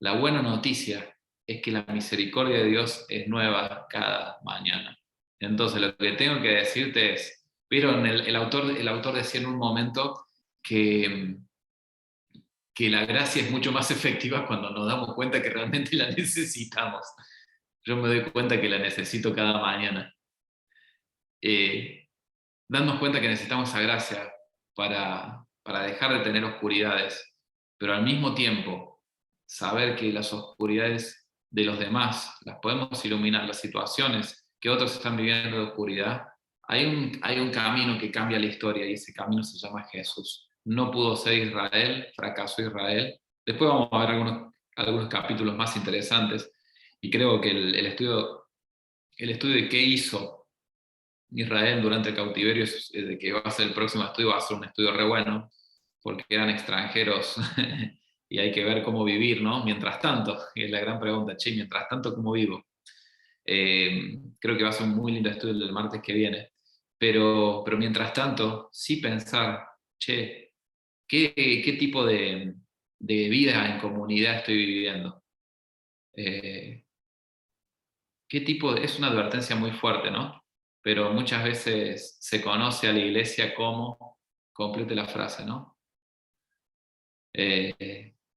La buena noticia es que la misericordia de Dios es nueva cada mañana. Entonces lo que tengo que decirte es, vieron, el autor decía en un momento que la gracia es mucho más efectiva cuando nos damos cuenta que realmente la necesitamos. Yo me doy cuenta que la necesito cada mañana. Darnos cuenta que necesitamos esa gracia para dejar de tener oscuridades, pero al mismo tiempo saber que las oscuridades de los demás las podemos iluminar, las situaciones que otros están viviendo de oscuridad. Hay un camino que cambia la historia y ese camino se llama Jesús. No pudo ser Israel, fracasó Israel. Después vamos a ver algunos capítulos más interesantes y creo que el estudio de qué hizo Israel durante el cautiverio, de que va a ser el próximo estudio, va a ser un estudio re bueno, porque eran extranjeros y hay que ver cómo vivir, ¿no? Mientras tanto, es la gran pregunta, che, mientras tanto, ¿cómo vivo? Creo que va a ser un muy lindo estudio el del martes que viene, pero mientras tanto, sí pensar, che, ¿qué tipo de vida en comunidad estoy viviendo? ¿Qué tipo es una advertencia muy fuerte, ¿no? Pero muchas veces se conoce a la iglesia como, complete la frase, ¿no?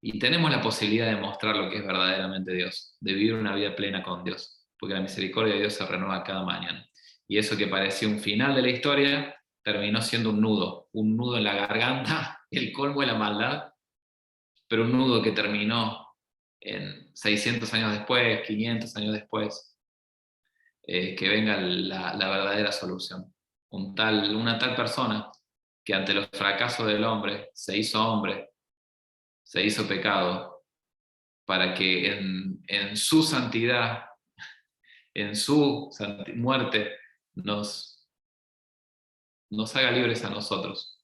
Y tenemos la posibilidad de mostrar lo que es verdaderamente Dios, de vivir una vida plena con Dios, porque la misericordia de Dios se renueva cada mañana. Y eso que parecía un final de la historia, terminó siendo un nudo en la garganta, el colmo de la maldad, pero un nudo que terminó en 600 años después, 500 años después, que venga la verdadera solución. Una tal persona que ante los fracasos del hombre, se hizo pecado, para que en su santidad, en su muerte, nos haga libres a nosotros.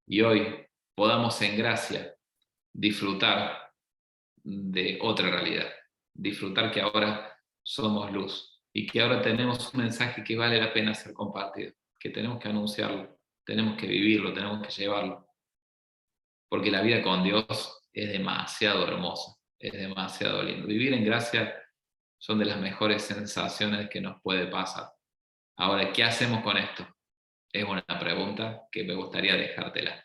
Y hoy podamos en gracia disfrutar de otra realidad, disfrutar que ahora somos luz y que ahora tenemos un mensaje que vale la pena ser compartido, que tenemos que anunciarlo, tenemos que vivirlo, tenemos que llevarlo, porque la vida con Dios es demasiado hermosa, es demasiado lindo. Vivir en gracia son de las mejores sensaciones que nos puede pasar. Ahora, ¿qué hacemos con esto? Es una pregunta que me gustaría dejártela.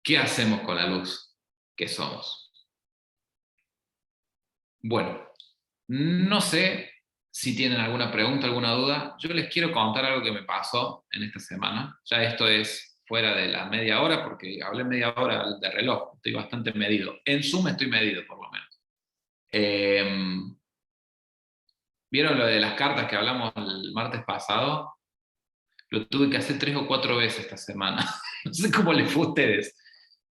¿Qué hacemos con la luz que somos? Bueno, no sé si tienen alguna pregunta, alguna duda. Yo les quiero contar algo que me pasó en esta semana. Ya esto es fuera de la media hora, porque hablé media hora de reloj. Estoy bastante medido. En Zoom estoy medido, por lo menos. ¿Vieron lo de las cartas que hablamos el martes pasado? Lo tuve que hacer 3 o 4 veces esta semana. No sé cómo les fue a ustedes,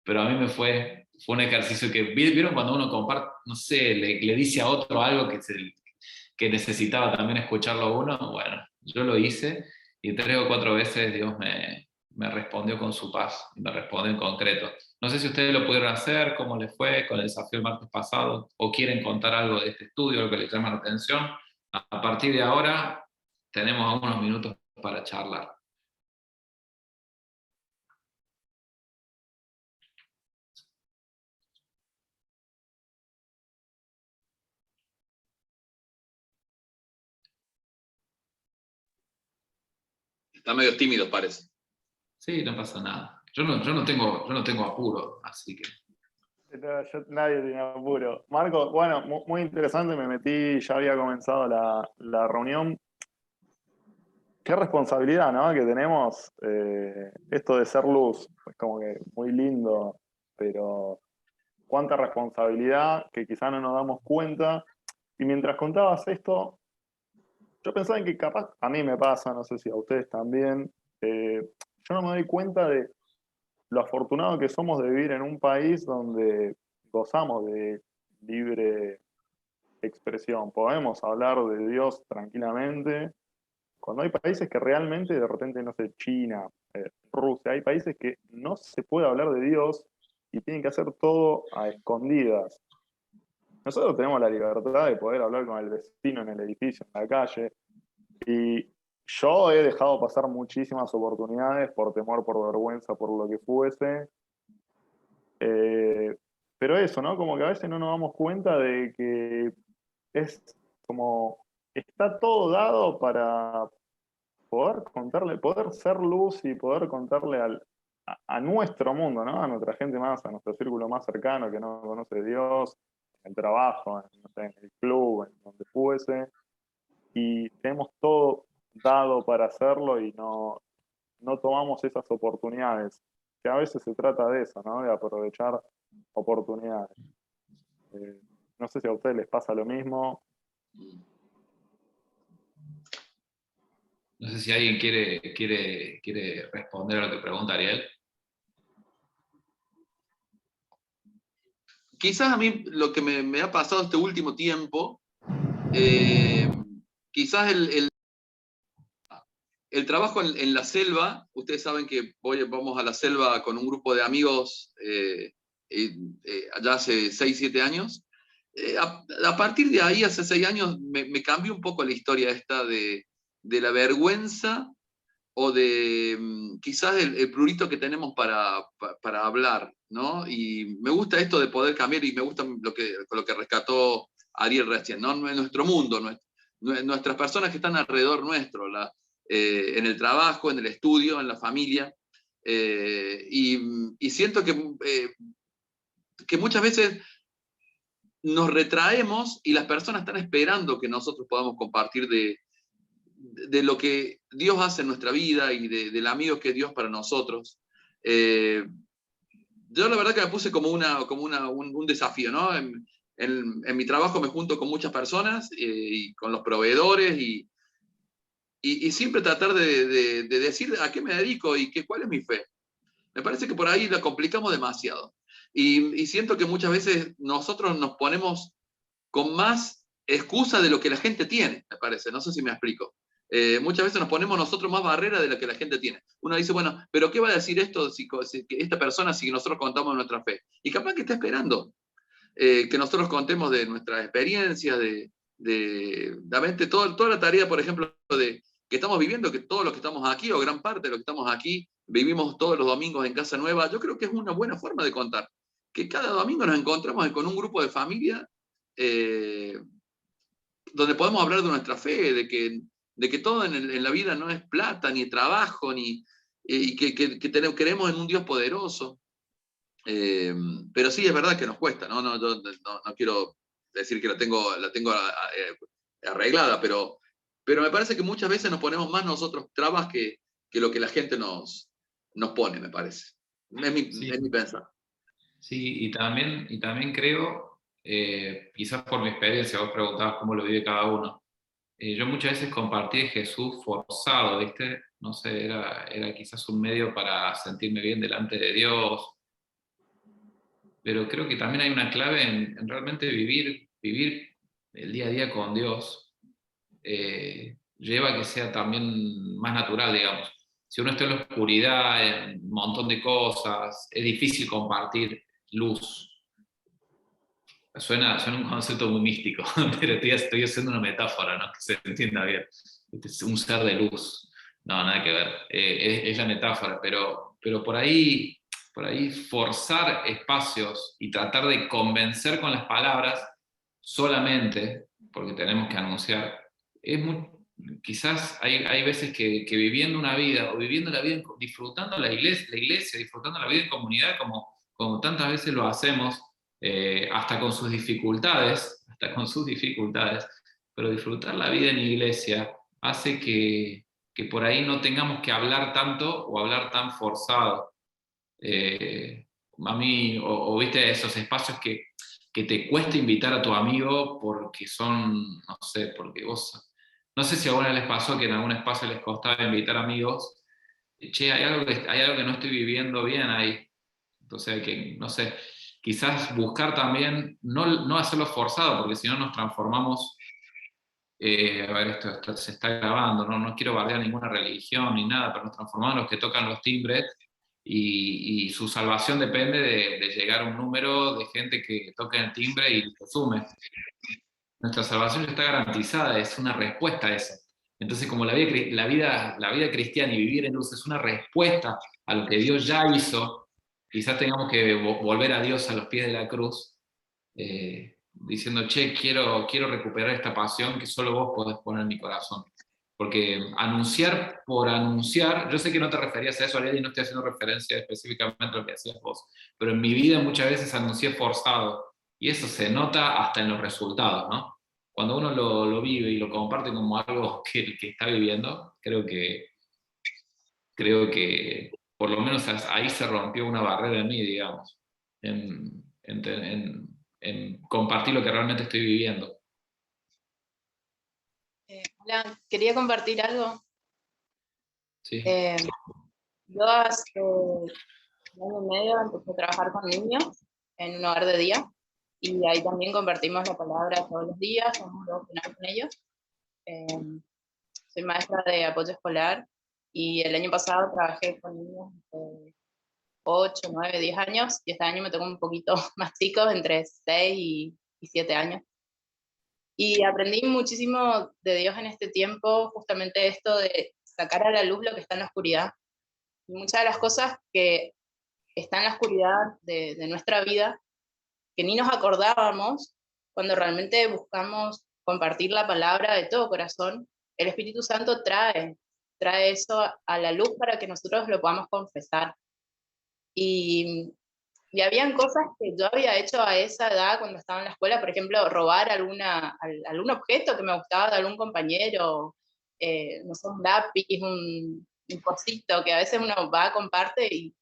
pero a mí fue un ejercicio que, ¿vieron cuando uno comparte, no sé, le dice a otro algo que necesitaba también escucharlo uno? Bueno, yo lo hice y 3 o 4 veces Dios me respondió con su paz, me respondió en concreto. No sé si ustedes lo pudieron hacer, cómo les fue con el desafío el martes pasado, o quieren contar algo de este estudio, lo que les llama la atención. A partir de ahora tenemos unos minutos para charlar. Está medio tímido, parece. Sí, no pasa nada. Yo no tengo apuro, así que... Nadie tiene apuro. Marco, bueno, muy interesante, me metí, ya había comenzado la reunión. Qué responsabilidad, ¿no? Que tenemos esto de ser luz, es como que muy lindo, pero cuánta responsabilidad que quizá no nos damos cuenta. Y mientras contabas esto, yo pensaba en que capaz, a mí me pasa, no sé si a ustedes también, yo no me doy cuenta de lo afortunado que somos de vivir en un país donde gozamos de libre expresión. Podemos hablar de Dios tranquilamente. Cuando hay países que realmente, de repente, no sé, China, Rusia, hay países que no se puede hablar de Dios y tienen que hacer todo a escondidas. Nosotros tenemos la libertad de poder hablar con el vecino en el edificio, en la calle, y yo he dejado pasar muchísimas oportunidades por temor, por vergüenza, por lo que fuese. Eh, pero eso, ¿no? Como que a veces no nos damos cuenta de que es como, está todo dado para poder contarle, poder ser luz y poder contarle a nuestro mundo, ¿no? A nuestra gente más, a nuestro círculo más cercano que no conoce a Dios, en el trabajo, en, no sé, en el club, en donde fuese, y tenemos todo dado para hacerlo y no tomamos esas oportunidades, que a veces se trata de eso, ¿no? De aprovechar oportunidades. Eh, no sé si a ustedes les pasa lo mismo. No sé si alguien quiere responder a lo que pregunta Ariel. Quizás a mí lo que me ha pasado este último tiempo, quizás el trabajo en la selva. Ustedes saben que vamos a la selva con un grupo de amigos allá hace 6, 7 años. A partir de ahí, hace 6 años, me cambió un poco la historia esta de la vergüenza o de quizás el prurito que tenemos para hablar, ¿no? Y me gusta esto de poder cambiar, y me gusta lo que rescató Ariel recién, ¿no? Nuestro mundo, nuestras personas que están alrededor nuestro, en el trabajo, en el estudio, en la familia. Y siento que muchas veces nos retraemos y las personas están esperando que nosotros podamos compartir de lo que Dios hace en nuestra vida y del amigo que es Dios para nosotros. Yo la verdad que me puse como un desafío, ¿no? En mi trabajo me junto con muchas personas y con los proveedores y siempre tratar de decir a qué me dedico y cuál es mi fe. Me parece que por ahí la complicamos demasiado. Y siento que muchas veces nosotros nos ponemos con más excusa de lo que la gente tiene, me parece. No sé si me explico. Muchas veces nos ponemos nosotros más barrera de lo que la gente tiene. Uno dice, bueno, pero ¿qué va a decir esto que esta persona si nosotros contamos nuestra fe? Y capaz que está esperando que nosotros contemos de nuestra experiencia, de toda la tarea, por ejemplo, que estamos viviendo, que todos los que estamos aquí, o gran parte de los que estamos aquí, vivimos todos los domingos en Casa Nueva. Yo creo que es una buena forma de contar. Que cada domingo nos encontramos con un grupo de familia donde podemos hablar de nuestra fe, de que todo en la vida no es plata, ni trabajo, y que creemos en un Dios poderoso. Pero sí, es verdad que nos cuesta, ¿no? No quiero decir que la tengo arreglada, pero me parece que muchas veces nos ponemos más nosotros trabas que lo que la gente nos pone, me parece. Sí. Es mi pensar. Sí, y también creo, quizás por mi experiencia, vos preguntabas cómo lo vive cada uno. Yo muchas veces compartí de Jesús forzado, ¿viste? No sé, era quizás un medio para sentirme bien delante de Dios, pero creo que también hay una clave en realmente vivir el día a día con Dios. Lleva a que sea también más natural, digamos. Si uno está en la oscuridad, en un montón de cosas, es difícil compartir luz. Suena un concepto muy místico, pero estoy haciendo una metáfora, ¿no? Que se entienda bien. Es un ser de luz. No, nada que ver. Es la metáfora, pero por ahí forzar espacios y tratar de convencer con las palabras solamente, porque tenemos que anunciar, quizás hay veces que viviendo una vida, o viviendo la vida, disfrutando la iglesia, disfrutando la vida en comunidad, como tantas veces lo hacemos, hasta con sus dificultades, pero disfrutar la vida en iglesia hace que por ahí no tengamos que hablar tanto o hablar tan forzado. a mí, o viste esos espacios que te cuesta invitar a tu amigo porque son, no sé, porque vos, no sé si a alguna les pasó que en algún espacio les costaba invitar amigos, che, hay algo que no estoy viviendo bien ahí, entonces hay que, no sé, quizás buscar también, no hacerlo forzado, porque si no nos transformamos, a ver, esto se está grabando, no quiero bardear ninguna religión ni nada, pero nos transformamos en los que tocan los timbres y su salvación depende de llegar a un número de gente que toque el timbre y lo sume. Nuestra salvación ya está garantizada, es una respuesta a eso. Entonces, como la vida cristiana y vivir en luz es una respuesta a lo que Dios ya hizo, quizás tengamos que volver a Dios a los pies de la cruz, diciendo, che, quiero recuperar esta pasión que solo vos podés poner en mi corazón. Porque anunciar por anunciar, yo sé que no te referías a eso, Ariel, y no estoy haciendo referencia específicamente a lo que hacías vos, pero en mi vida muchas veces anuncié forzado, y eso se nota hasta en los resultados, ¿no? Cuando uno lo vive y lo comparte como algo que está viviendo, creo que por lo menos ahí se rompió una barrera en mí, digamos, en compartir lo que realmente estoy viviendo. Hola, quería compartir algo. ¿Sí? Yo hace un año y medio empecé a trabajar con niños en un hogar de día y ahí también compartimos la palabra todos los días, hacemos devocional con ellos. Soy maestra de apoyo escolar y el año pasado trabajé con niños de 8, 9, 10 años y este año me tocó un poquito más chicos, entre 6 y 7 años. Y aprendí muchísimo de Dios en este tiempo, justamente esto de sacar a la luz lo que está en la oscuridad. Y muchas de las cosas que están en la oscuridad de nuestra vida, que ni nos acordábamos, cuando realmente buscamos compartir la palabra de todo corazón, el Espíritu Santo trae eso a la luz para que nosotros lo podamos confesar. Y habían cosas que yo había hecho a esa edad cuando estaba en la escuela, por ejemplo, robar algún objeto que me gustaba de algún compañero, no sé, un lápiz, un cosito, que a veces uno va, comparte, y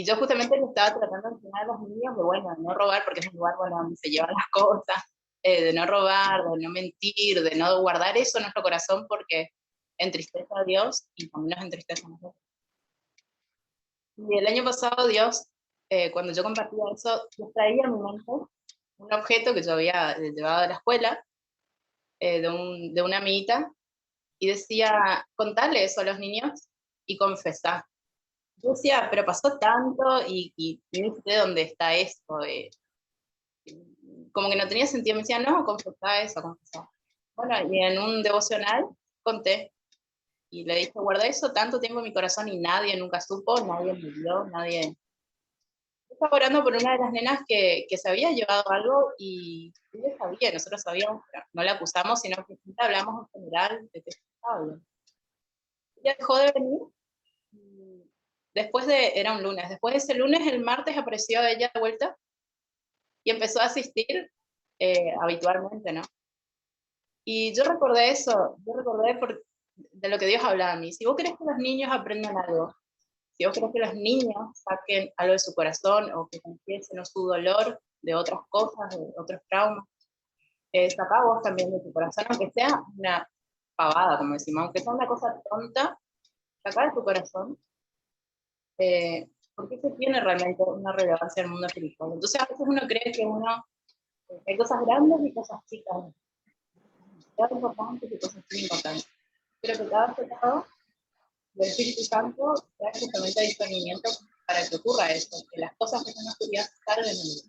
yo justamente le estaba tratando de enseñar a los niños que, bueno, no robar porque es un lugar, bueno, donde se llevan las cosas, de no robar, de no mentir, de no guardar eso en nuestro corazón porque entristece a Dios y también nos entristece a nosotros. Y el año pasado Dios, cuando yo compartía eso, yo traía a mi mente un objeto que yo había llevado a la escuela, de una amiguita, y decía, contale eso a los niños y confesar. Yo decía, pero pasó tanto y no sé dónde está eso. Como que no tenía sentido. Me decía, no, confesá eso, confesá. Bueno, y en un devocional conté y le dije, guarda eso tanto tiempo en mi corazón y nadie nunca supo, nadie me vio, nadie. Estaba orando por una de las nenas que se había llevado algo y ella sabía, nosotros sabíamos, pero no la acusamos, sino que siempre hablamos en general de que estaba bien. Ella dejó de venir. Era un lunes, después de ese lunes, el martes apareció ella de vuelta y empezó a asistir habitualmente, ¿no? Y yo recordé eso, de lo que Dios hablaba a mí. Si vos querés que los niños aprendan algo, si vos querés que los niños saquen algo de su corazón o que confiesen su dolor de otras cosas, de otros traumas, sacá vos también de tu corazón, aunque sea una pavada, como decimos, aunque sea una cosa tonta, sacá de tu corazón, porque eso tiene realmente una relevancia en el mundo espiritual. Entonces a veces uno cree que hay cosas grandes y cosas chicas, cosas importantes y cosas muy importantes, pero que cada pecado del Espíritu Santo trae justamente discernimiento para que ocurra eso, que las cosas que son oscuridad salven en luz.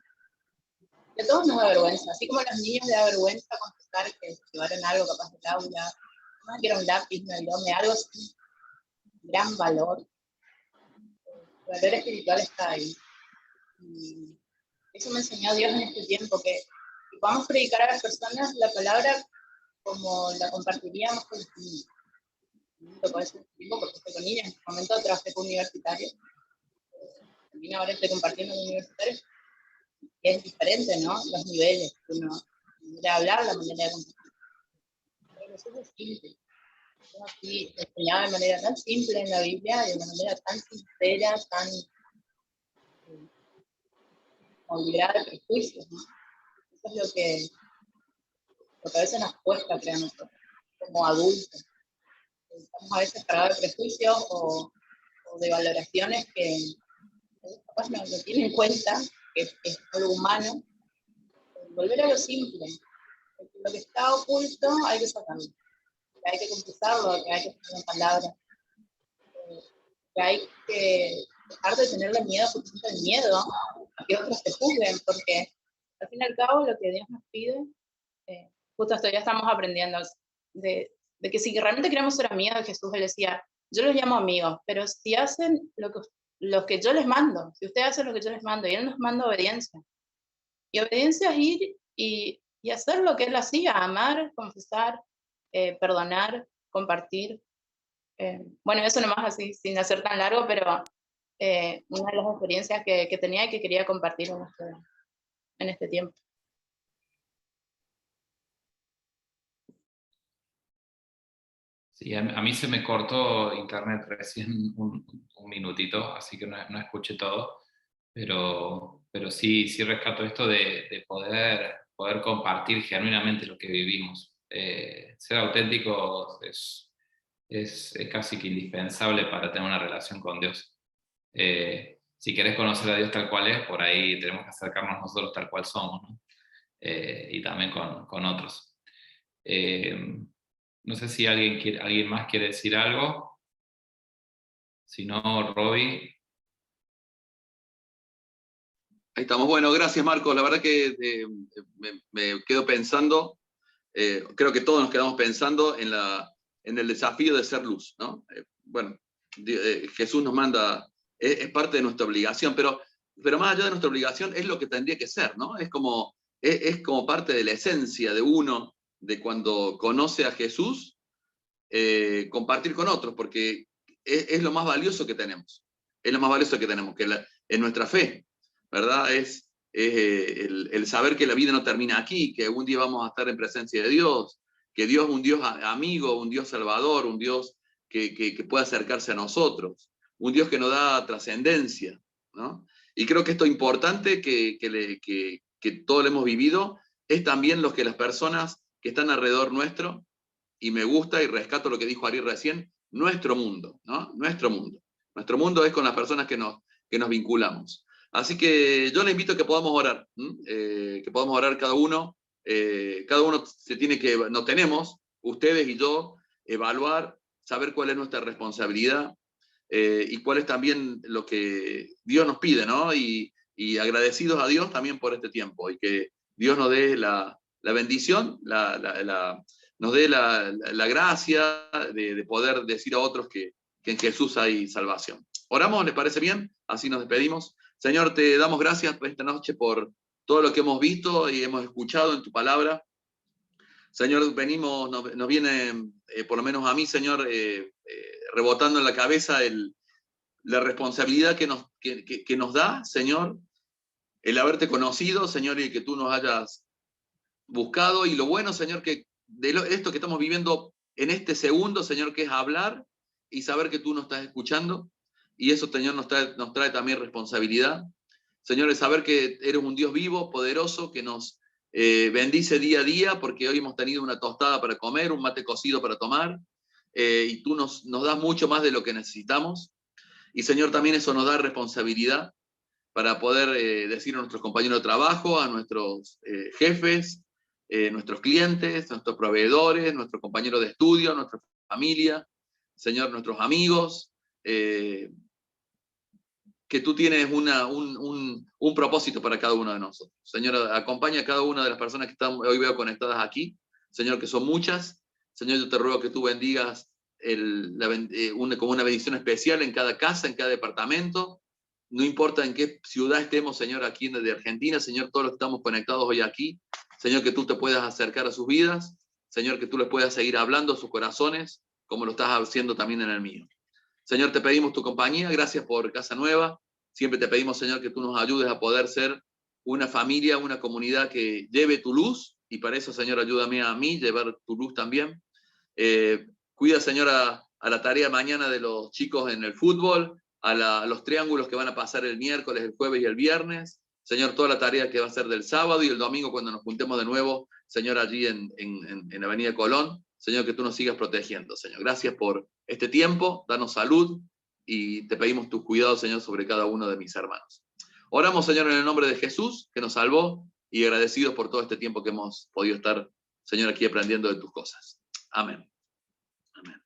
De todos nos da vergüenza, así como a los niños les da vergüenza confesar que llevaron algo capaz del aula, no que era un lápiz, no me algo sin gran valor. El valor espiritual está ahí. Y eso me enseñó Dios en este tiempo, que podamos predicar a las personas la palabra como la compartiríamos con los niños. Por ese tiempo, porque estoy con niños, en este momento trabajé con universitarios, también ahora estoy compartiendo con universitarios, y es diferente, ¿no? Los niveles, la manera de hablar, la manera de compartir. Pero eso es simple. Yo así enseñaba de manera tan simple en la Biblia, de una manera tan sincera, tan como liberada de prejuicios, ¿no? Eso es lo que a veces nos cuesta, creo, nosotros, como adultos. Estamos a veces cargados de prejuicios o de valoraciones que capaz no tienen en cuenta, que es algo humano. Volver a lo simple. Lo que está oculto hay que sacarlo, que hay que confesarlo, que hay que ponerlo en palabras, que hay que dejar de tenerle miedo, porque el miedo a que otros te juzguen, porque al fin y al cabo lo que Dios nos pide, justo esto ya estamos aprendiendo, de que si realmente queremos ser amigos de Jesús, Él decía, yo los llamo amigos, pero si hacen lo que yo les mando, si ustedes hacen lo que yo les mando, y Él nos manda obediencia, y obediencia es ir y hacer lo que Él hacía, amar, confesar, perdonar, compartir. Bueno, eso nomás así, sin hacer tan largo, pero una de las experiencias que tenía y que quería compartir en este tiempo. Sí, a mí se me cortó internet recién un minutito, así que no escuché todo, pero sí rescato esto de poder compartir genuinamente lo que vivimos. Ser auténtico es casi que indispensable para tener una relación con Dios. Si querés conocer a Dios tal cual es, por ahí tenemos que acercarnos nosotros tal cual somos, ¿no? Y también con otros. No sé si alguien más quiere decir algo. Si no, Robbie. Ahí estamos. Bueno, gracias Marcos. La verdad que me quedo pensando, creo que todos nos quedamos pensando en el desafío de ser luz, ¿no? Bueno, Jesús nos manda, es parte de nuestra obligación, pero más allá de nuestra obligación es lo que tendría que ser, ¿no? Es como parte de la esencia de uno, de cuando conoce a Jesús, compartir con otros, porque es lo más valioso que tenemos. Es lo más valioso que tenemos, en nuestra fe, ¿verdad? Es el saber que la vida no termina aquí, que un día vamos a estar en presencia de Dios, que Dios es un Dios amigo, un Dios salvador, un Dios que puede acercarse a nosotros, un Dios que nos da trascendencia, ¿no? Y creo que esto es importante que todos lo hemos vivido, es también lo que las personas que están alrededor nuestro, y me gusta y rescato lo que dijo Ari recién, nuestro mundo, ¿no? Nuestro mundo. Nuestro mundo es con las personas que nos vinculamos. Así que yo le invito a que podamos orar, que podamos orar cada uno nos tenemos, ustedes y yo, evaluar, saber cuál es nuestra responsabilidad y cuál es también lo que Dios nos pide, ¿no? Y agradecidos a Dios también por este tiempo y que Dios nos dé la bendición, nos dé la gracia de poder decir a otros que en Jesús hay salvación. ¿Oramos? ¿Les parece bien? Así nos despedimos. Señor, te damos gracias esta noche por todo lo que hemos visto y hemos escuchado en tu palabra. Señor, nos viene, por lo menos a mí, Señor, rebotando en la cabeza la responsabilidad que nos da, Señor, el haberte conocido, Señor, y que tú nos hayas buscado. Y lo bueno, Señor, que esto que estamos viviendo en este segundo, Señor, que es hablar y saber que tú nos estás escuchando. Y eso, Señor, nos trae también responsabilidad. Señor, es saber que eres un Dios vivo, poderoso, que nos bendice día a día, porque hoy hemos tenido una tostada para comer, un mate cocido para tomar, y tú nos das mucho más de lo que necesitamos. Y Señor, también eso nos da responsabilidad para poder decir a nuestros compañeros de trabajo, a nuestros jefes, nuestros clientes, nuestros proveedores, nuestros compañeros de estudio, nuestra familia, Señor, nuestros amigos, que tú tienes un propósito para cada uno de nosotros. Señor, acompaña a cada una de las personas que están, hoy veo conectadas aquí, Señor, que son muchas. Señor, yo te ruego que tú bendigas como una bendición especial en cada casa, en cada departamento. No importa en qué ciudad estemos, Señor, aquí de Argentina, Señor, todos los que estamos conectados hoy aquí, Señor, que tú te puedas acercar a sus vidas, Señor, que tú les puedas seguir hablando a sus corazones, como lo estás haciendo también en el mío. Señor, te pedimos tu compañía, gracias por Casa Nueva. Siempre te pedimos, Señor, que tú nos ayudes a poder ser una familia, una comunidad que lleve tu luz, y para eso, Señor, ayúdame a mí llevar tu luz también. Cuida, Señor, a la tarea mañana de los chicos en el fútbol, a los triángulos que van a pasar el miércoles, el jueves y el viernes. Señor, toda la tarea que va a ser del sábado y el domingo cuando nos juntemos de nuevo, Señor, allí en Avenida Colón. Señor, que tú nos sigas protegiendo, Señor. Gracias por este tiempo, danos salud y te pedimos tu cuidado, Señor, sobre cada uno de mis hermanos. Oramos, Señor, en el nombre de Jesús, que nos salvó, y agradecidos por todo este tiempo que hemos podido estar, Señor, aquí aprendiendo de tus cosas. Amén. Amén.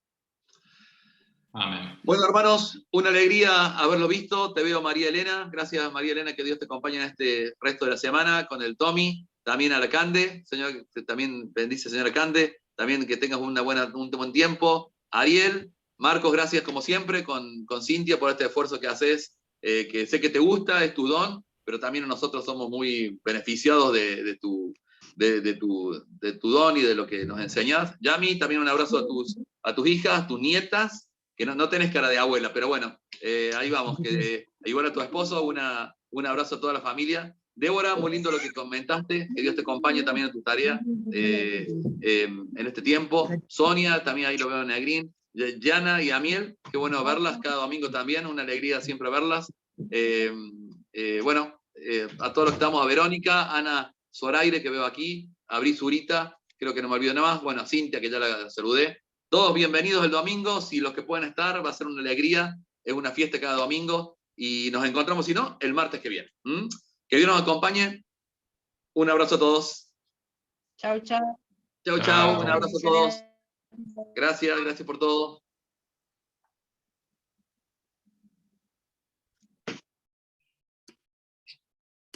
Amén. Bueno, hermanos, una alegría haberlo visto. Te veo, María Elena. Gracias, María Elena, que Dios te acompañe en este resto de la semana con el Tommy. También a la Cande, Señor, que también bendice, señora Cande. También que tengas un buen tiempo. Ariel, Marcos, gracias como siempre con Cintia por este esfuerzo que haces, que sé que te gusta, es tu don, pero también nosotros somos muy beneficiados de tu don y de lo que nos enseñás. Yami, también un abrazo a tus hijas, tus nietas, que no tenés cara de abuela, pero bueno, ahí vamos, que igual a tu esposo, un abrazo a toda la familia. Débora, muy lindo lo que comentaste, que Dios te acompañe también en tu tarea en este tiempo. Sonia, también ahí lo veo en Negrín. Yana y Amiel, qué bueno verlas cada domingo también, una alegría siempre verlas. Bueno, a todos los que estamos, a Verónica, Ana Zoraire, que veo aquí, a Brisurita, creo que no me olvido nada más, bueno, a Cintia, que ya la saludé. Todos bienvenidos el domingo, si los que pueden estar, va a ser una alegría, es una fiesta cada domingo, y nos encontramos, si no, el martes que viene. Que Dios nos acompañe. Un abrazo a todos. Chau, chau. Chau, chau. Un abrazo a todos. Gracias por todo.